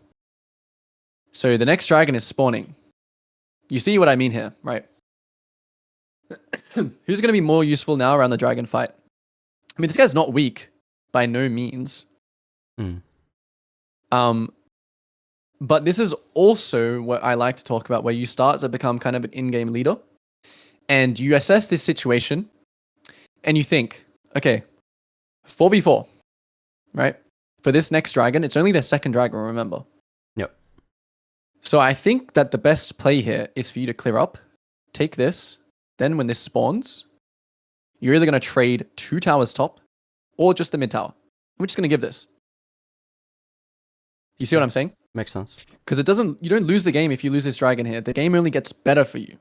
So the next dragon is spawning. You see what I mean here, right? Who's going to be more useful now around the dragon fight? I mean, this guy's not weak by no means. But this is also what I like to talk about, where you start to become kind of an in-game leader and you assess this situation and you think, okay, 4v4, right? For this next dragon, it's only their second dragon, remember? Yep. So I think that the best play here is for you to clear up, take this, then when this spawns, you're either going to trade 2 towers top or just the mid tower. We're just going to give this. You see what I'm saying? Makes sense. Because you don't lose the game if you lose this dragon here. The game only gets better for you.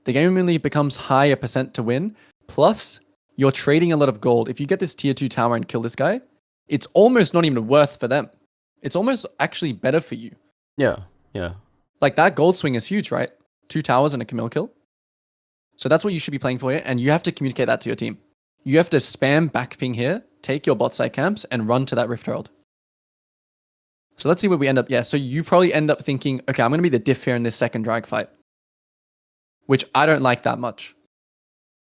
The game only becomes higher percent to win. Plus, you're trading a lot of gold. If you get this tier 2 tower and kill this guy, it's almost not even worth for them. It's almost actually better for you. Yeah, yeah. Like that gold swing is huge, right? 2 towers and a Camille kill. So that's what you should be playing for here. And you have to communicate that to your team. You have to spam back ping here, take your bot side camps, and run to that Rift Herald. So let's see where we end up. Yeah, so you probably end up thinking, okay, I'm going to be the diff here in this second drag fight. Which I don't like that much.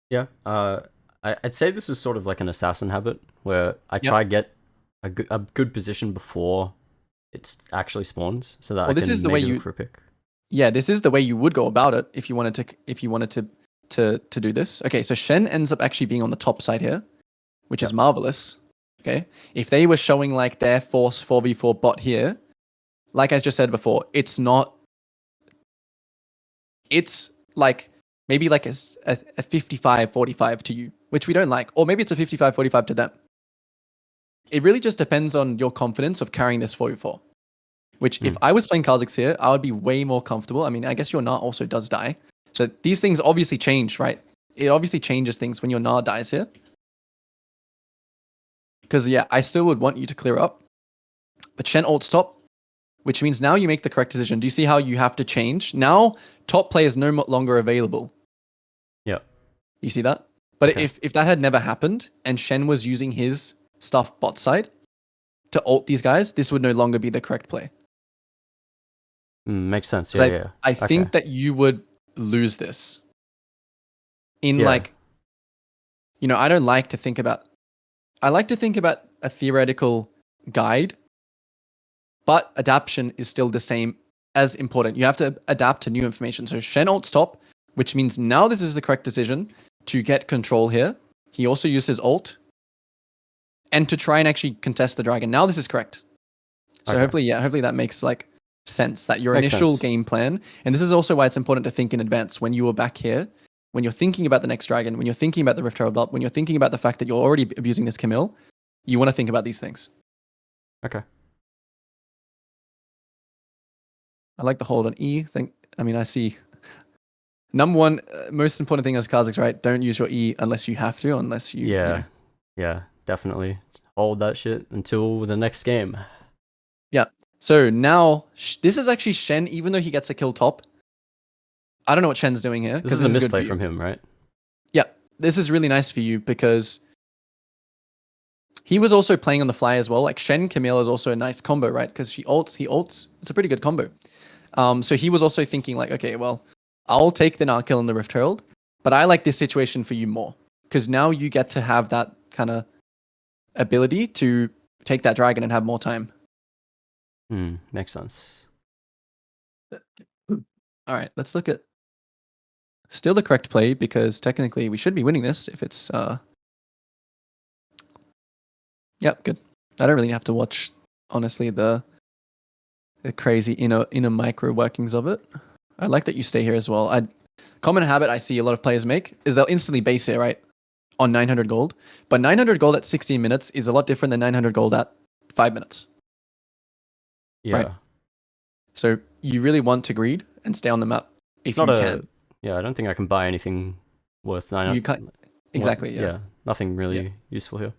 Yeah, I'd say this is sort of like an assassin habit, where I try to get a good position before it actually spawns, so that I can maybe look for a pick. Yeah, this is the way you would go about it if you wanted to do this. Okay, so Shen ends up actually being on the top side here, which is marvelous. Okay, if they were showing like their force 4v4 bot here, like I just said before, it's like maybe like a 55-45 to you, which we don't like, or maybe it's a 55-45 to them. It really just depends on your confidence of carrying this 4v4. Which, if I was playing Kha'Zix here, I would be way more comfortable. I mean, I guess your Gnar also does die. So these things obviously change, right? It obviously changes things when your Gnar dies here. Because, yeah, I still would want you to clear up. But Shen ults top, which means now you make the correct decision. Do you see how you have to change? Now, top play is no longer available. Yeah. You see that? But if that had never happened, and Shen was using his stuff bot side to ult these guys, this would no longer be the correct play. Makes sense. Yeah, I think that you would lose this. Like, you know, I like to think about a theoretical guide, but adaptation is still the same as important. You have to adapt to new information. So Shen ults top, which means now this is the correct decision to get control here. He also used his ult and to try and actually contest the dragon. Now this is correct. So hopefully that makes like sense, that your Makes initial sense. game plan, and this is also why it's important to think in advance when you are back here, when you're thinking about the next dragon, when you're thinking about the Rift Herald up, when you're thinking about the fact that you're already abusing this Camille, you want to think about these things. Okay. I like the hold on E. I see. Number one, most important thing as Kha'Zix, right? Don't use your E unless you have to, unless you, Yeah. you know. Yeah, definitely. Just hold that shit until the next game. Yeah. So now, this is actually Shen, even though he gets a kill top. I don't know what Shen's doing here. This Because is a this is good for misplay you. from him, right? Yeah. This is really nice for you because he was also playing on the fly as well. Like Shen Camille is also a nice combo, right? Because he ults. It's a pretty good combo. So he was also thinking like, okay, well, I'll take the Narkill and the Rift Herald, but I like this situation for you more because now you get to have that kind of ability to take that dragon and have more time. Makes sense. All right, let's look at still the correct play because technically we should be winning this if it's Yep, good. I don't really have to watch honestly the crazy inner micro workings of it. I like that you stay here as well. Common habit I see a lot of players make is they'll instantly base here, right? On 900 gold. But 900 gold at 16 minutes is a lot different than 900 gold at 5 minutes. Yeah. Right. So you really want to greed and stay on the map if you can. Yeah, I don't think I can buy anything worth 900. You can't. Exactly, yeah. Nothing really useful here.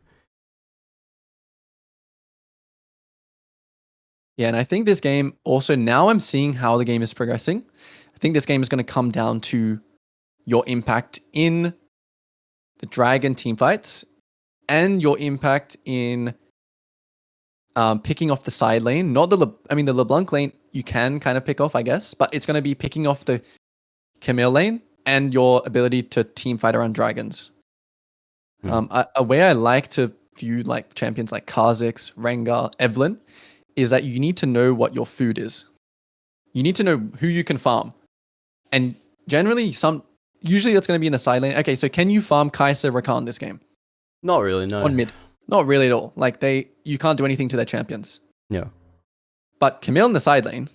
Yeah, and I think this game also, now I'm seeing how the game is progressing. I think this game is going to come down to your impact in the dragon team fights and your impact in picking off the side lane. Not the LeBlanc lane you can kind of pick off, I guess, but it's going to be picking off the Camille lane and your ability to team fight around dragons. A way I like to view like champions like Kha'Zix, Rengar, Evelyn is that you need to know what your food is. You need to know who you can farm. And generally, usually that's going to be in the side lane. Okay, so can you farm Kai'Sa Rakan this game? Not really, no. On mid. Not really at all. Like you can't do anything to their champions. Yeah. But Camille in the side lane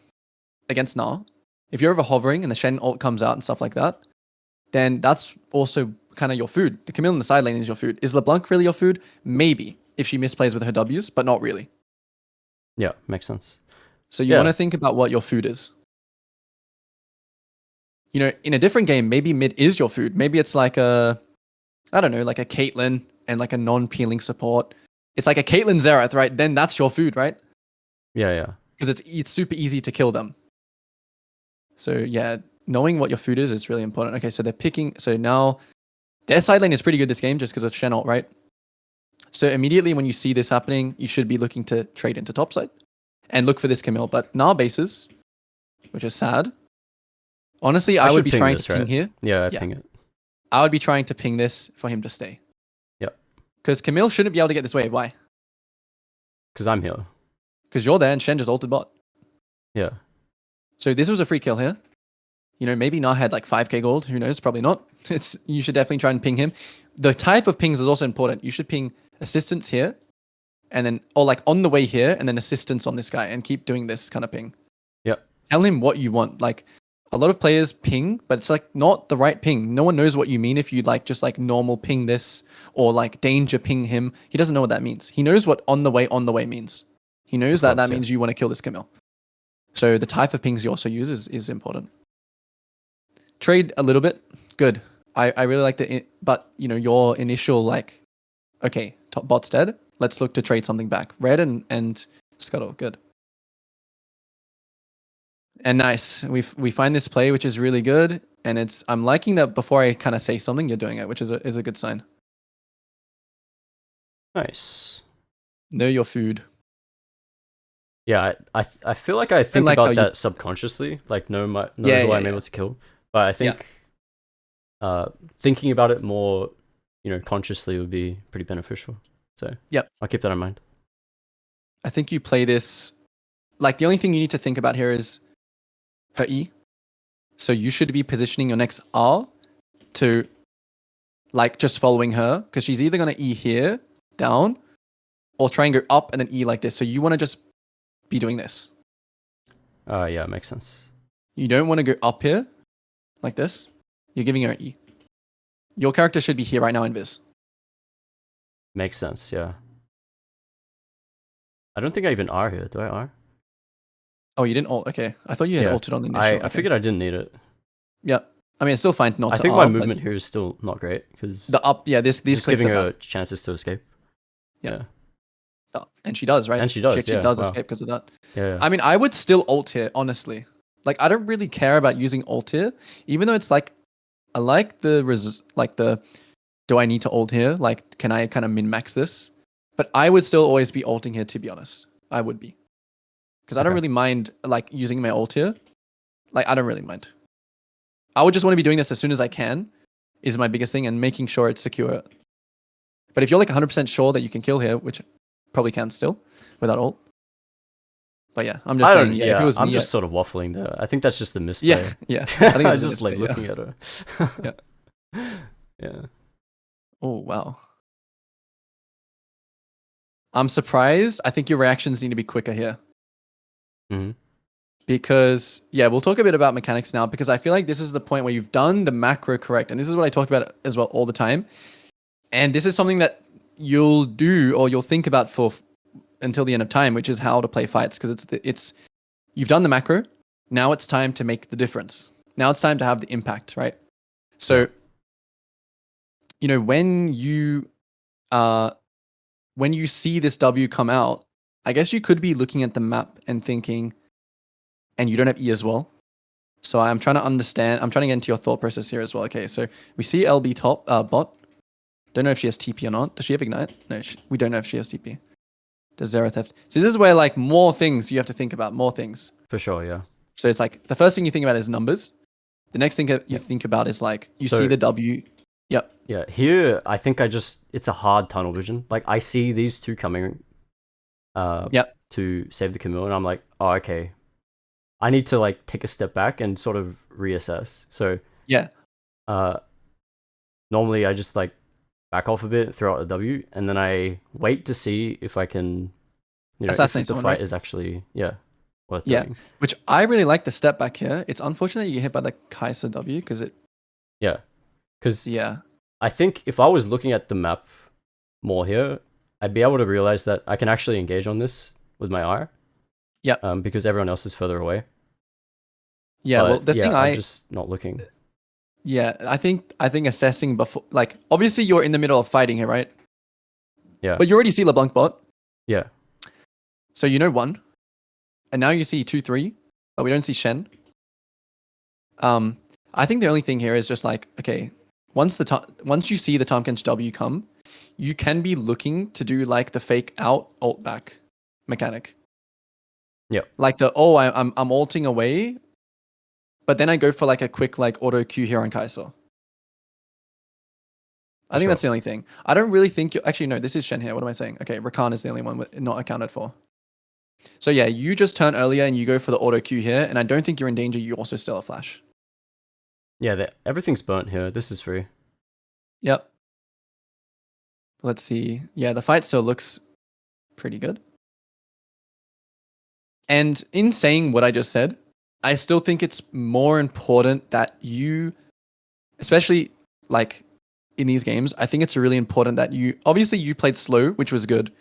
against Gnar, if you're ever hovering and the Shen ult comes out and stuff like that, then that's also kind of your food. The Camille in the side lane is your food. Is LeBlanc really your food? Maybe, if she misplays with her Ws, but not really. Yeah, makes sense. So you want to think about what your food is. You know, in a different game, maybe mid is your food. Maybe it's like like a Caitlyn and like a non-peeling support. It's like a Caitlyn Xerath, right? Then that's your food, right? Yeah. Because it's super easy to kill them. So yeah, knowing what your food is really important. Okay, so they're picking. So now their side lane is pretty good this game just because of Shen ult, right? So immediately when you see this happening, you should be looking to trade into topside and look for this Camille. But Gnar bases, which is sad. Honestly, I would be trying to ping here. Yeah, ping it. I would be trying to ping this for him to stay. Yep. Because Camille shouldn't be able to get this wave. Why? Because I'm here. Because you're there and Shen just ulted bot. Yeah. So this was a free kill here. You know, maybe Gnar had like 5k gold. Who knows? Probably not. You should definitely try and ping him. The type of pings is also important. You should ping assistance here, and then, or like on the way here, and then assistance on this guy, and keep doing this kind of ping. Yep. Tell him what you want. Like, a lot of players ping, but it's like not the right ping. No one knows what you mean if you like just like normal ping this or like danger ping him. He doesn't know what that means. He knows what on the way means. He knows that means you want to kill this Camille. So the type of pings you also use is important. Trade a little bit. Good. I really like but you know, your initial like, okay, top bot's dead. Let's look to trade something back. Red and Scuttle. Good. And nice. We find this play, which is really good. And I'm liking that before I kind of say something, you're doing it, which is a good sign. Nice. Know your food. Yeah, I feel like I think about that subconsciously, like know who I'm able to kill. But I think thinking about it more, you know, consciously would be pretty beneficial. So I'll keep that in mind. I think you play this, like the only thing you need to think about here is her E. So you should be positioning your next R to like just following her, because she's either going to E here, down, or try and go up and then E like this. So you want to just be doing this. Yeah, makes sense. You don't want to go up here like this. You're giving her an E. Your character should be here right now in Viz. Makes sense, yeah. I don't think I even R here. Do I R? Oh, you didn't ult. Okay. I thought you had ulted on the initial. I figured I didn't need it. Yeah. I mean, it's still fine not to I think R, my but movement here is still not great because the up, yeah, these just clicks giving are her bad. chances to escape. Yeah. Oh, and she does, right? And she does, She actually yeah, does wow. escape because of that. Yeah. I mean, I would still ult here, honestly. Like, I don't really care about using ult here, even though it's like, I like the do I need to ult here? Like, can I kind of min-max this? But I would still always be ulting here, to be honest. I would be. Because I don't really mind, like, using my ult here. Like, I don't really mind. I would just want to be doing this as soon as I can, is my biggest thing, and making sure it's secure. But if you're like 100% sure that you can kill here, which probably can still, without ult. But yeah, I'm just saying, if it was me... I'm just sort of waffling there. I think that's just the misplay. Yeah. I think I was just like looking at her. Yeah. Oh, wow. I'm surprised. I think your reactions need to be quicker here. Mm-hmm. Because, we'll talk a bit about mechanics now, because I feel like this is the point where you've done the macro correct. And this is what I talk about as well all the time. And this is something that you'll do or you'll think about for until the end of time, which is how to play fights. Because it's you've done the macro. Now it's time to make the difference. Now it's time to have the impact, right? So, when you see this W come out, I guess you could be looking at the map and thinking, and you don't have E as well. So I'm trying to understand. I'm trying to get into your thought process here as well. Okay, so we see LB top bot. Don't know if she has TP or not. Does she have Ignite? No, we don't know if she has TP. Does Zera Theft? So this is where like more things you have to think about. More things. For sure, yeah. So it's like the first thing you think about is numbers. The next thing you think about is like you see the W. Yep. Yeah, here I think it's a hard tunnel vision. Like I see these two coming to save the Camille, and I'm like, oh, okay. I need to like take a step back and sort of reassess. So normally I just like back off a bit, throw out a W, and then I wait to see if I can, assassinate if the someone, fight right? is actually worth doing. Which I really like the step back here. It's unfortunate you get hit by the Kaiser W because it. Because I think if I was looking at the map more here, I'd be able to realize that I can actually engage on this with my R. Because everyone else is further away. But, the thing I'm just not looking. I think assessing before, like, obviously you're in the middle of fighting here, right? Yeah. But you already see LeBlanc bot. Yeah. So 1, and now you see 2, 3, but we don't see Shen. I think the only thing here is just like, okay, once you see the Tomkins W come, you can be looking to do like the fake out ult back mechanic. Yeah. Like I'm ulting away, but then I go for like a quick like auto Q here on Kaiser. I think that's the only thing. I don't really think actually no, this is Shen here. What am I saying? Okay, Rakan is the only one not accounted for. So yeah, you just turn earlier and you go for the auto Q here, and I don't think you're in danger. You also still have flash. Yeah, everything's burnt here. This is free. Yep. Let's see. Yeah, the fight still looks pretty good. And in saying what I just said, I still think it's more important that you, especially like in these games, I think it's really important that obviously you played slow, which was good.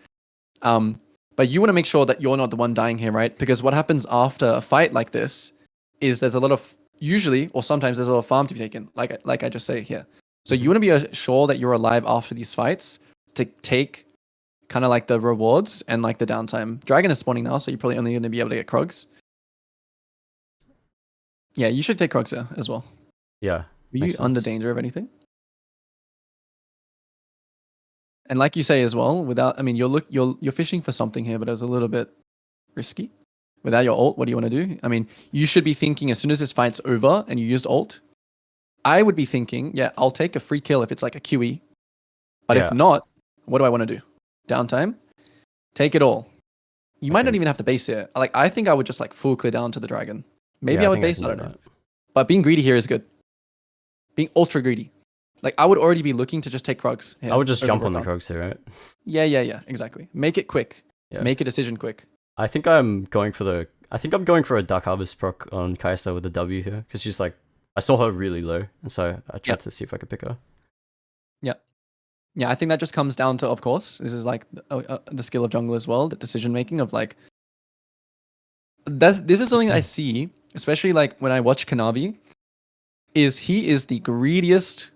But you want to make sure that you're not the one dying here, right? Because what happens after a fight like this is there's a lot of, usually, or sometimes there's a lot of farm to be taken, like I just say here. So you want to be sure that you're alive after these fights to take kind of like the rewards and like the downtime. Dragon is spawning now, so you're probably only going to be able to get Krogs. Yeah, you should take Krogs here as well. Yeah. Are you under danger of anything? And like you say as well, you're fishing for something here, but it's a little bit risky. Without your ult, what do you want to do? I mean, you should be thinking as soon as this fight's over and you used ult, I would be thinking, I'll take a free kill if it's like a QE. But if not, what do I want to do? Downtime? Take it all. You might not even have to base it. Like, I think I would just like full clear down to the dragon. Maybe I would base, I don't know. But being greedy here is good. Being ultra greedy. Like, I would already be looking to just take Krugs. I would just jump on the Krugs here, right? Yeah, exactly. Make it quick. Make a decision quick. I think I'm going for the I think I'm going for a Dark Harvest proc on Kaisa with a W here, because she's like, I saw her really low, and so I tried to see if I could pick her. Yeah, I think that just comes down to, of course, this is like the skill of jungle as well, the decision making of like. This is something I see, especially like when I watch Kanavi, is he is the greediest,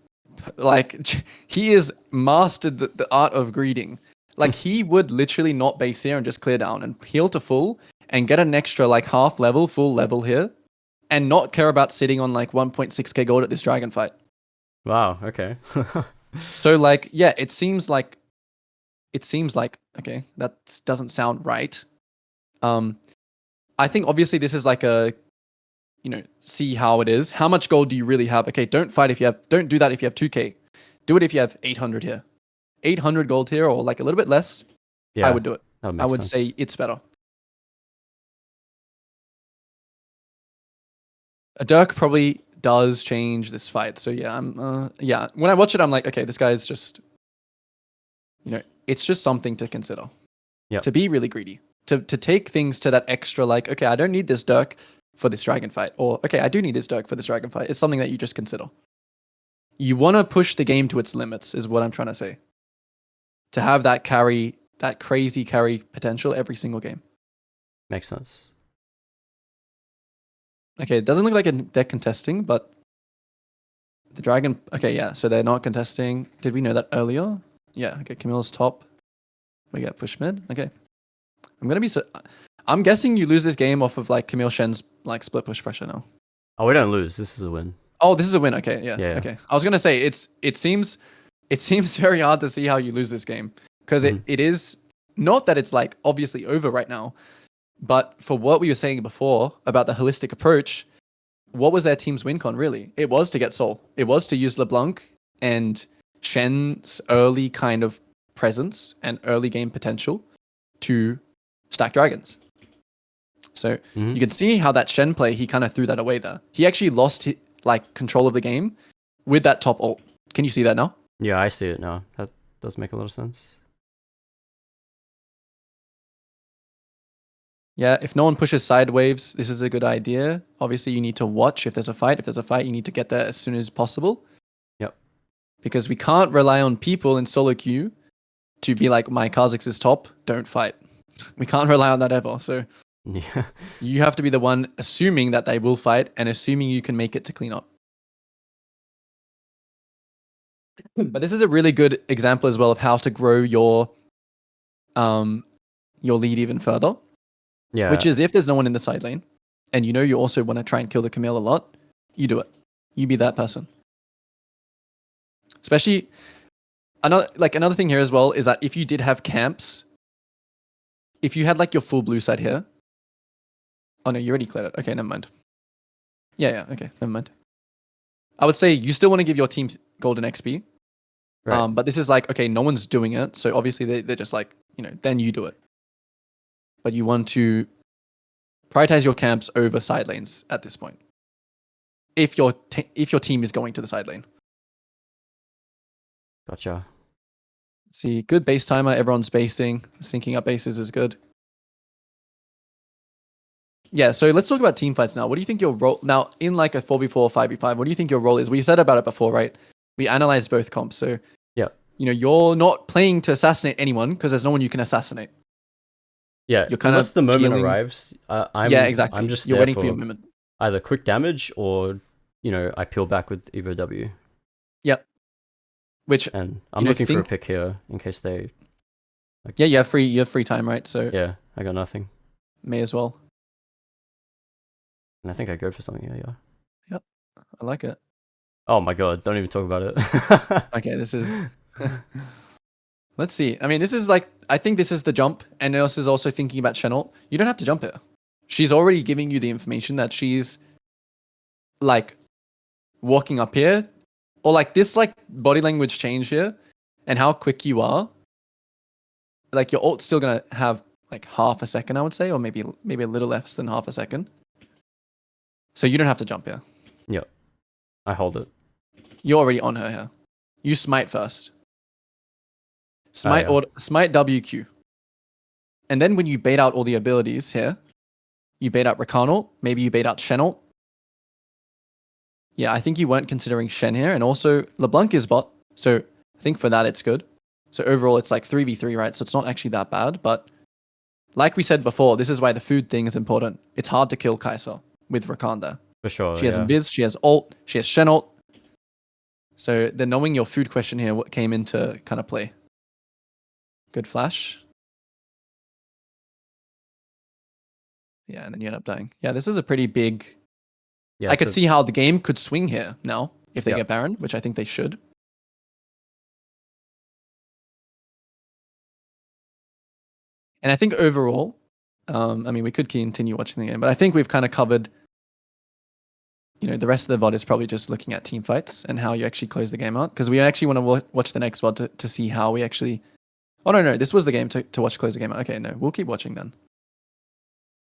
like he is mastered the art of greeding. Like he would literally not base here and just clear down and heal to full and get an extra like half level, full level here, and not care about sitting on like 1.6k gold at this dragon fight. Wow. Okay. So like, yeah, it seems like okay, that doesn't sound right. I think obviously this is like a, see how it is. How much gold do you really have? Okay, don't do that if you have 2k. Do it if you have 800 here. 800 gold here or like a little bit less. Yeah, I would do it. I would sense. say it's better. A Dirk probably does change this fight. So yeah, when I watch it, I'm like, okay, this guy's just, it's just something to consider. Yeah. To be really greedy. To take things to that extra, like, okay, I don't need this Dirk for this dragon fight. Or, okay, I do need this Dirk for this dragon fight. It's something that you just consider. You want to push the game to its limits, is what I'm trying to say. To have that carry, that crazy carry potential every single game. Makes sense. Okay, it doesn't look like they're contesting, but the dragon... Okay, yeah, so they're not contesting. Did we know that earlier? Yeah, okay, Camille's top. We get push mid. Okay. I'm guessing you lose this game off of like Camille Shen's like split push pressure now. Oh, we don't lose. This is a win. Oh, this is a win. Okay, yeah. Yeah. Okay. I was gonna say it seems very hard to see how you lose this game because it is not that it's like obviously over right now, but for what we were saying before about the holistic approach, what was their team's win con really? It was to get Soul. It was to use LeBlanc and Shen's early kind of presence and early game potential to stack dragons. So you can see how that Shen play, he kind of threw that away there. He actually lost like control of the game with that top ult. Can you see that now? Yeah, I see it now. That does make a lot of sense. Yeah, if no one pushes side waves, this is a good idea. Obviously, you need to watch if there's a fight. If there's a fight, you need to get there as soon as possible. Yep. Because we can't rely on people in solo queue to be like, my Kha'Zix is top, don't fight. We can't rely on that ever. So yeah, you have to be the one assuming that they will fight and assuming you can make it to clean up. But this is a really good example as well of how to grow your lead even further. Yeah. Which is if there's no one in the side lane and you also want to try and kill the Camille a lot, you do it. You be that person. Especially another thing here as well is that if you did have camps, if you had like your full blue side here. Oh no, you already cleared it. Okay, never mind. Yeah, okay, never mind. I would say you still want to give your team golden XP. Right. But this is like, okay, no one's doing it. So obviously they're just like, then you do it. But you want to prioritize your camps over side lanes at this point. If your team is going to the side lane. Gotcha. Let's see, good base timer. Everyone's basing. Syncing up bases is good. Yeah, so let's talk about team fights now. What do you think your role... Now, in like a 4v4 or 5v5, what do you think your role is? We said about it before, right? We analyzed both comps. So, yeah, you're not playing to assassinate anyone because there's no one you can assassinate. Yeah, you're kind unless of the moment dealing... arrives, exactly. I'm just you're there waiting for your moment. Either quick damage or, I peel back with Evo W. Yep. Which and I'm looking for a pick here in case they. Like, yeah, you have free time, right? So yeah, I got nothing. May as well. And I think I go for something here. Yeah. Yep, I like it. Oh my god! Don't even talk about it. Okay, this is. Let's see. I mean, this is like, I think this is the jump, and this is also thinking about Chenault. You don't have to jump here. She's already giving you the information that she's like walking up here, or like this like body language change here, and how quick you are. Like your ult's still gonna have like half a second, I would say, or maybe a little less than half a second. So you don't have to jump here. Yep, I hold it. You're already on her here. You smite first. Smite or smite WQ. And then when you bait out all the abilities here, You bait out Rakan ult. Maybe you bait out Shen ult. Yeah, I think you weren't considering Shen here. And also, LeBlanc is bot. So I think for that, it's good. So overall, it's like 3v3, right? So it's not actually that bad. But like we said before, this is why the food thing is important. It's hard to kill Kai'Sa with Rakan there. For sure. She has Invis, she has ult, she has Shen ult. So the knowing your food question here came into kind of play. Good flash. Yeah, and then you end up dying. Yeah, this is a pretty big... Yeah, I could see how the game could swing here now if they get Baron, which I think they should. And I think overall, I mean, we could continue watching the game, but I think we've kind of covered, you know, the rest of the VOD is probably just looking at team fights and how you actually close the game out. Because we actually want to watch the next VOD to see how we actually... Oh, no, this was the game to watch close the game out. Okay, no, we'll keep watching then.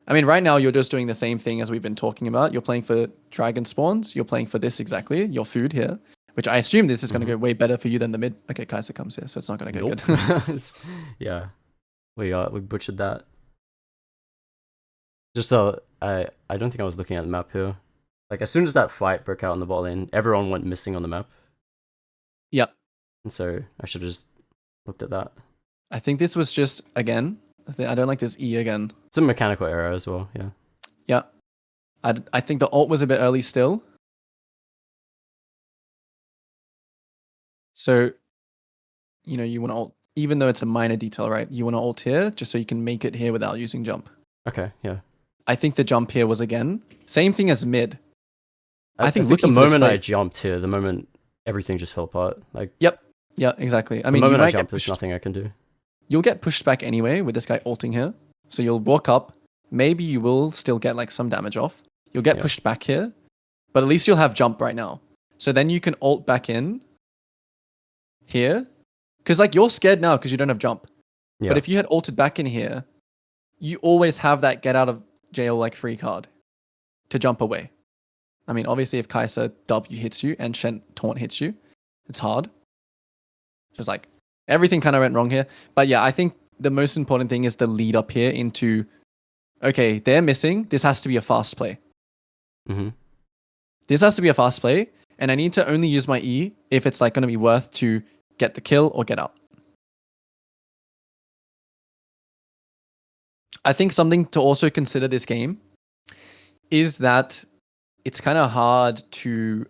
I mean, right now you're just doing the same thing as we've been talking about. You're playing for dragon spawns. You're playing for this exactly, your food here, which I assume this is going to go way better for you than the mid. Okay, Kai'Sa comes here, so it's not going to go good. Yeah, we butchered that. Just so I don't think I was looking at the map here. Like as soon as that fight broke out on the bot lane, everyone went missing on the map. Yep. And so I should have just looked at that. I think this was just again. I don't like this E again. It's a mechanical error as well, yeah. Yeah. I think the ult was a bit early still. So, you know, you want to ult, even though it's a minor detail, right? You want to ult here just so you can make it here without using jump. Okay, yeah. I think the jump here was again, same thing as mid. I think the moment I jumped here, the moment everything just fell apart. Like, yep. Yeah, exactly. I mean, the moment I jumped, there's nothing I can do. You'll get pushed back anyway with this guy ulting here. So you'll walk up. Maybe you will still get like some damage off. You'll get pushed back here. But at least you'll have jump right now. So then you can ult back in here. Because like you're scared now because you don't have jump. Yeah. But if you had ulted back in here, you always have that get out of jail like free card to jump away. I mean, obviously if Kai'Sa W hits you and Shen taunt hits you, it's hard. Just like everything kind of went wrong here. But yeah, I think the most important thing is the lead up here into, okay, they're missing. This has to be a fast play. Mm-hmm. This has to be a fast play. And I need to only use my E if it's like going to be worth to get the kill or get out. I think something to also consider this game is that it's kind of hard to,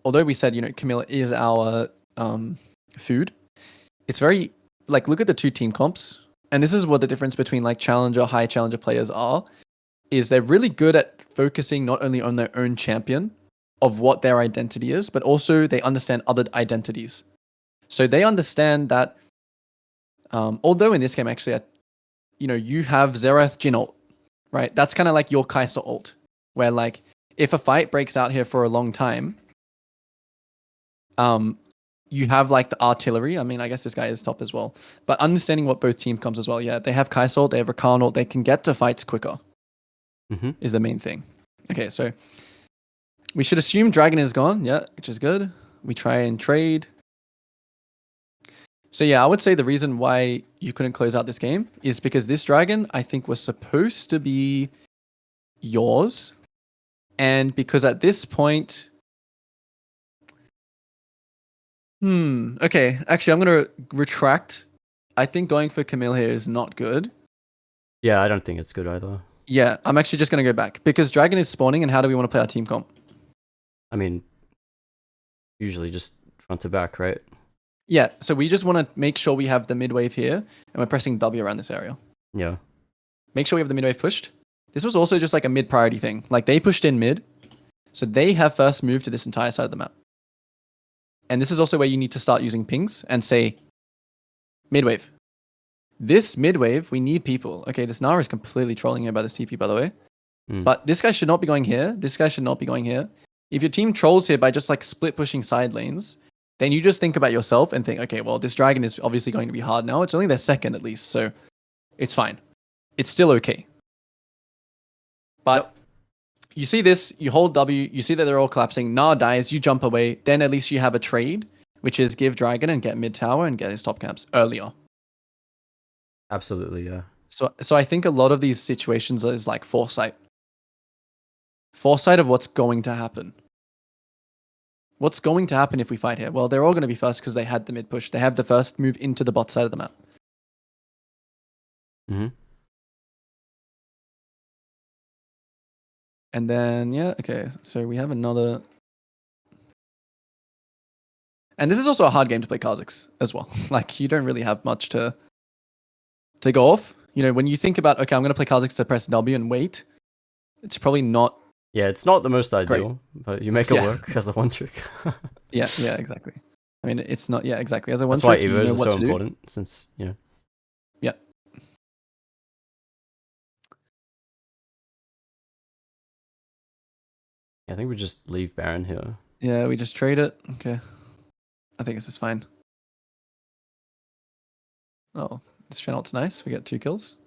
although we said, you know, Camille is our food. It's very, like, look at the two team comps. And this is what the difference between like challenger, high challenger players are, is they're really good at focusing not only on their own champion of what their identity is, but also they understand other identities. So they understand that, although in this game, actually, you know, you have Xerath Jhin ult, right? That's kind of like your Kai'Sa ult, where like, if a fight breaks out here for a long time, you have like the artillery. I mean, I guess this guy is top as well. But understanding what both team comes as well. Yeah, they have Kai'Sa ult, they have Rakan ult, they can get to fights quicker. Is the main thing. Okay, so we should assume Dragon is gone. Yeah, which is good. We try and trade. So yeah, I would say the reason why you couldn't close out this game is because this Dragon, I think, was supposed to be yours. And because at this point... Okay, actually, I'm going to retract. I think going for Camille here is not good. Yeah, I don't think it's good either. Yeah, I'm actually just going to go back. Because Dragon is spawning, and how do we want to play our team comp? I mean, usually just front to back, right? Yeah, so we just want to make sure we have the mid wave here, and we're pressing W around this area. Yeah. Make sure we have the mid wave pushed. This was also just like a mid priority thing. Like, they pushed in mid, so they have first moved to this entire side of the map. And this is also where you need to start using pings and say, mid wave. This mid wave, we need people. Okay, this Nara is completely trolling here by the CP, by the way. But this guy should not be going here. This guy should not be going here. If your team trolls here by just like split pushing side lanes, then you just think about yourself and think, okay, well, this Dragon is obviously going to be hard now. It's only their second at least, so it's fine. It's still okay. But you see this, you hold W, you see that they're all collapsing. Nah dies, you jump away. Then at least you have a trade, which is give Dragon and get mid tower and get his top camps earlier. Absolutely, yeah. So I think a lot of these situations is like foresight. Foresight of what's going to happen. What's going to happen if we fight here? Well, they're all going to be first because they had the mid push. They have the first move into the bot side of the map. Mm-hmm. And then, yeah, okay. So we have another. And this is also a hard game to play Kha'Zix as well. Like, you don't really have much to go off. You know, when you think about, okay, I'm going to play Kha'Zix to press W and wait, it's probably not. Yeah, it's not the most ideal, but you make it work as a one trick. Yeah, exactly. I mean, it's not, exactly. As a one That's why trick, you Evos know is what so to important, since, Yeah. I think we just leave Baron here. Yeah, we just trade it. Okay. I think this is fine. Oh, this Chenault's nice. We get 2 kills.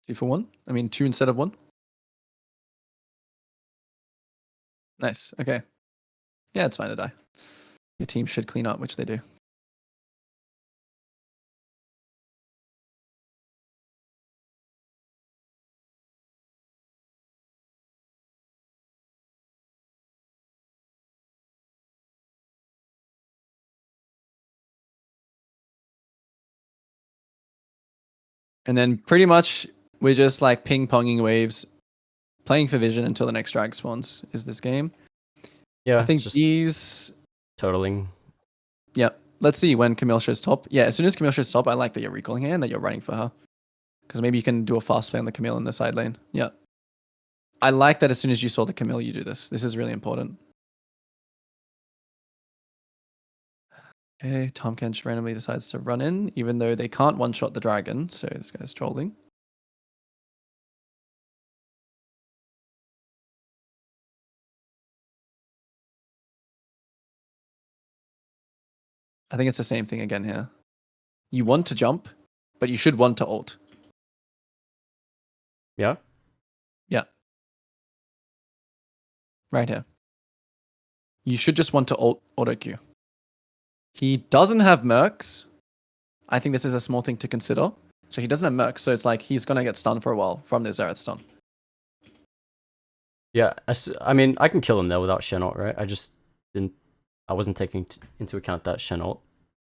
2 for 1. I mean, 2 instead of 1. Nice. Okay. Yeah, it's fine to die. Your team should clean up, which they do. And then pretty much we're just like ping-ponging waves, playing for vision until the next drag spawns is this game. Yeah, I think just these... totaling. Yep. Let's see when Camille shows top. Yeah, as soon as Camille shows top, I like that you're recalling her and that you're running for her. Because maybe you can do a fast play on the Camille in the side lane. Yeah. I like that as soon as you saw the Camille, you do this. This is really important. Okay, Tom Kench randomly decides to run in, even though they can't one-shot the dragon, so this guy's trolling. I think it's the same thing again here. You want to jump, but you should want to ult. Yeah? Yeah. Right here. You should just want to ult auto Q. He doesn't have mercs. I think this is a small thing to consider. So he doesn't have mercs, so it's like he's going to get stunned for a while from the Xerath stun. Yeah, I mean, I can kill him there without Chenault, right? I wasn't taking into account that Chenault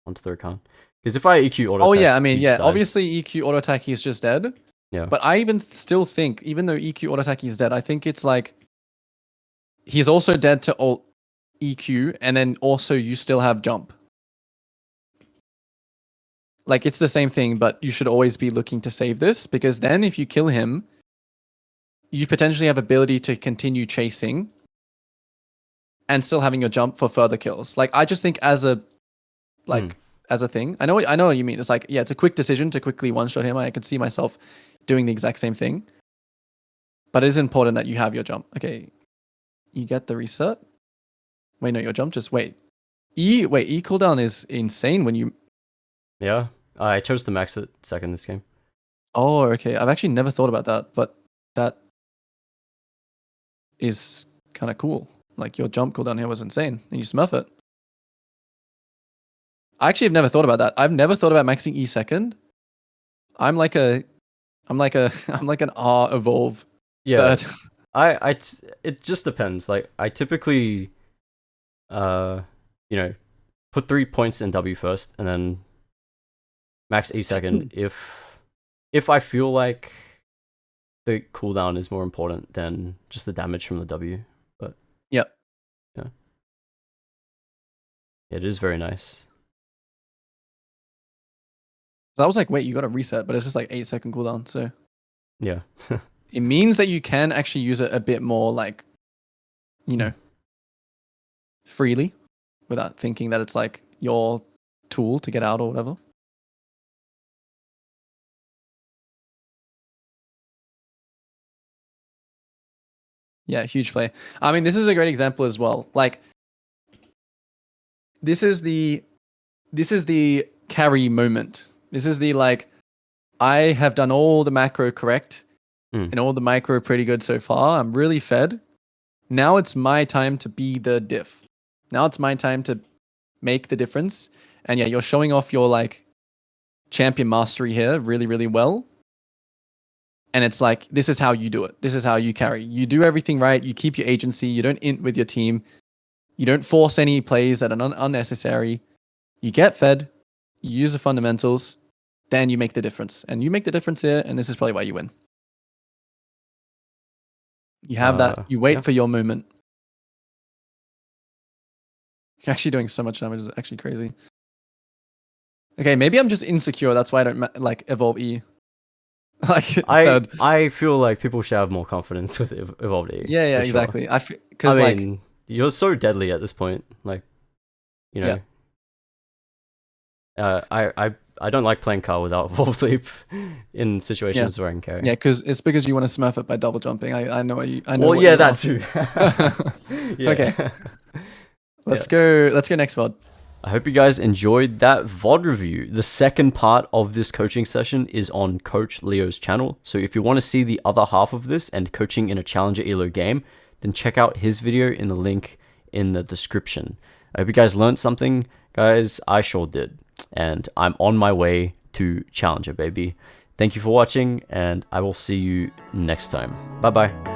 onto the account. Because if I EQ auto attack, I mean, he just dies. obviously EQ auto attack, he's just dead. Yeah. But I even still think, even though EQ auto attack he's dead, I think it's like he's also dead to ult EQ, and then also you still have jump. Like, it's the same thing, but you should always be looking to save this, because then if you kill him, you potentially have ability to continue chasing and still having your jump for further kills. Like, I just think as a thing, I know what you mean. It's like, yeah, it's a quick decision to quickly one-shot him. I can see myself doing the exact same thing. But it is important that you have your jump. Okay, you get the reset. Wait, no, your jump, just wait. E cooldown is insane when you... Yeah, I chose to max it second this game. Oh, okay. I've actually never thought about that, but that is kind of cool. Like, your jump cooldown here was insane, and you smurf it. I actually have never thought about that. I've never thought about maxing E second. I'm like an R evolve. Yeah, third. It just depends. Like, I typically, put 3 points in W first, and then max E second if I feel like the cooldown is more important than just the damage from the W. But yep. Yeah. It is very nice. So I was like, wait, you got a reset, but it's just like 8-second cooldown. So yeah, it means that you can actually use it a bit more, like, freely, without thinking that it's like your tool to get out or whatever. Yeah, huge play. I mean, this is a great example as well. Like, this is the carry moment. This is the, like, I have done all the macro correct and all the micro pretty good so far. I'm really fed. Now it's my time to be the diff. Now it's my time to make the difference. And yeah, you're showing off your, like, champion mastery here really, really well. And it's like, this is how you do it. This is how you carry. You do everything right. You keep your agency. You don't int with your team. You don't force any plays that are unnecessary. You get fed. You use the fundamentals. Then you make the difference. And you make the difference here. And this is probably why you win. You have that. You wait for your moment. You're actually doing so much damage. It's actually crazy. Okay, maybe I'm just insecure. That's why I don't like evolve E. Like I feel like people should have more confidence with evolved E. Yeah, exactly. Sure. Because like you're so deadly at this point. Like, you know. Yeah. I don't like playing Car without evolved leap in situations where I can carry. Yeah, because you want to smurf it by double jumping. I know what you. I know. Well, yeah, that too. Yeah. Okay. Let's go next VOD. I hope you guys enjoyed that VOD review. The second part of this coaching session is on Coach Leo's channel. So if you want to see the other half of this and coaching in a Challenger Elo game, then check out his video in the link in the description. I hope you guys learned something. Guys, I sure did. And I'm on my way to Challenger, baby. Thank you for watching, and I will see you next time. Bye-bye.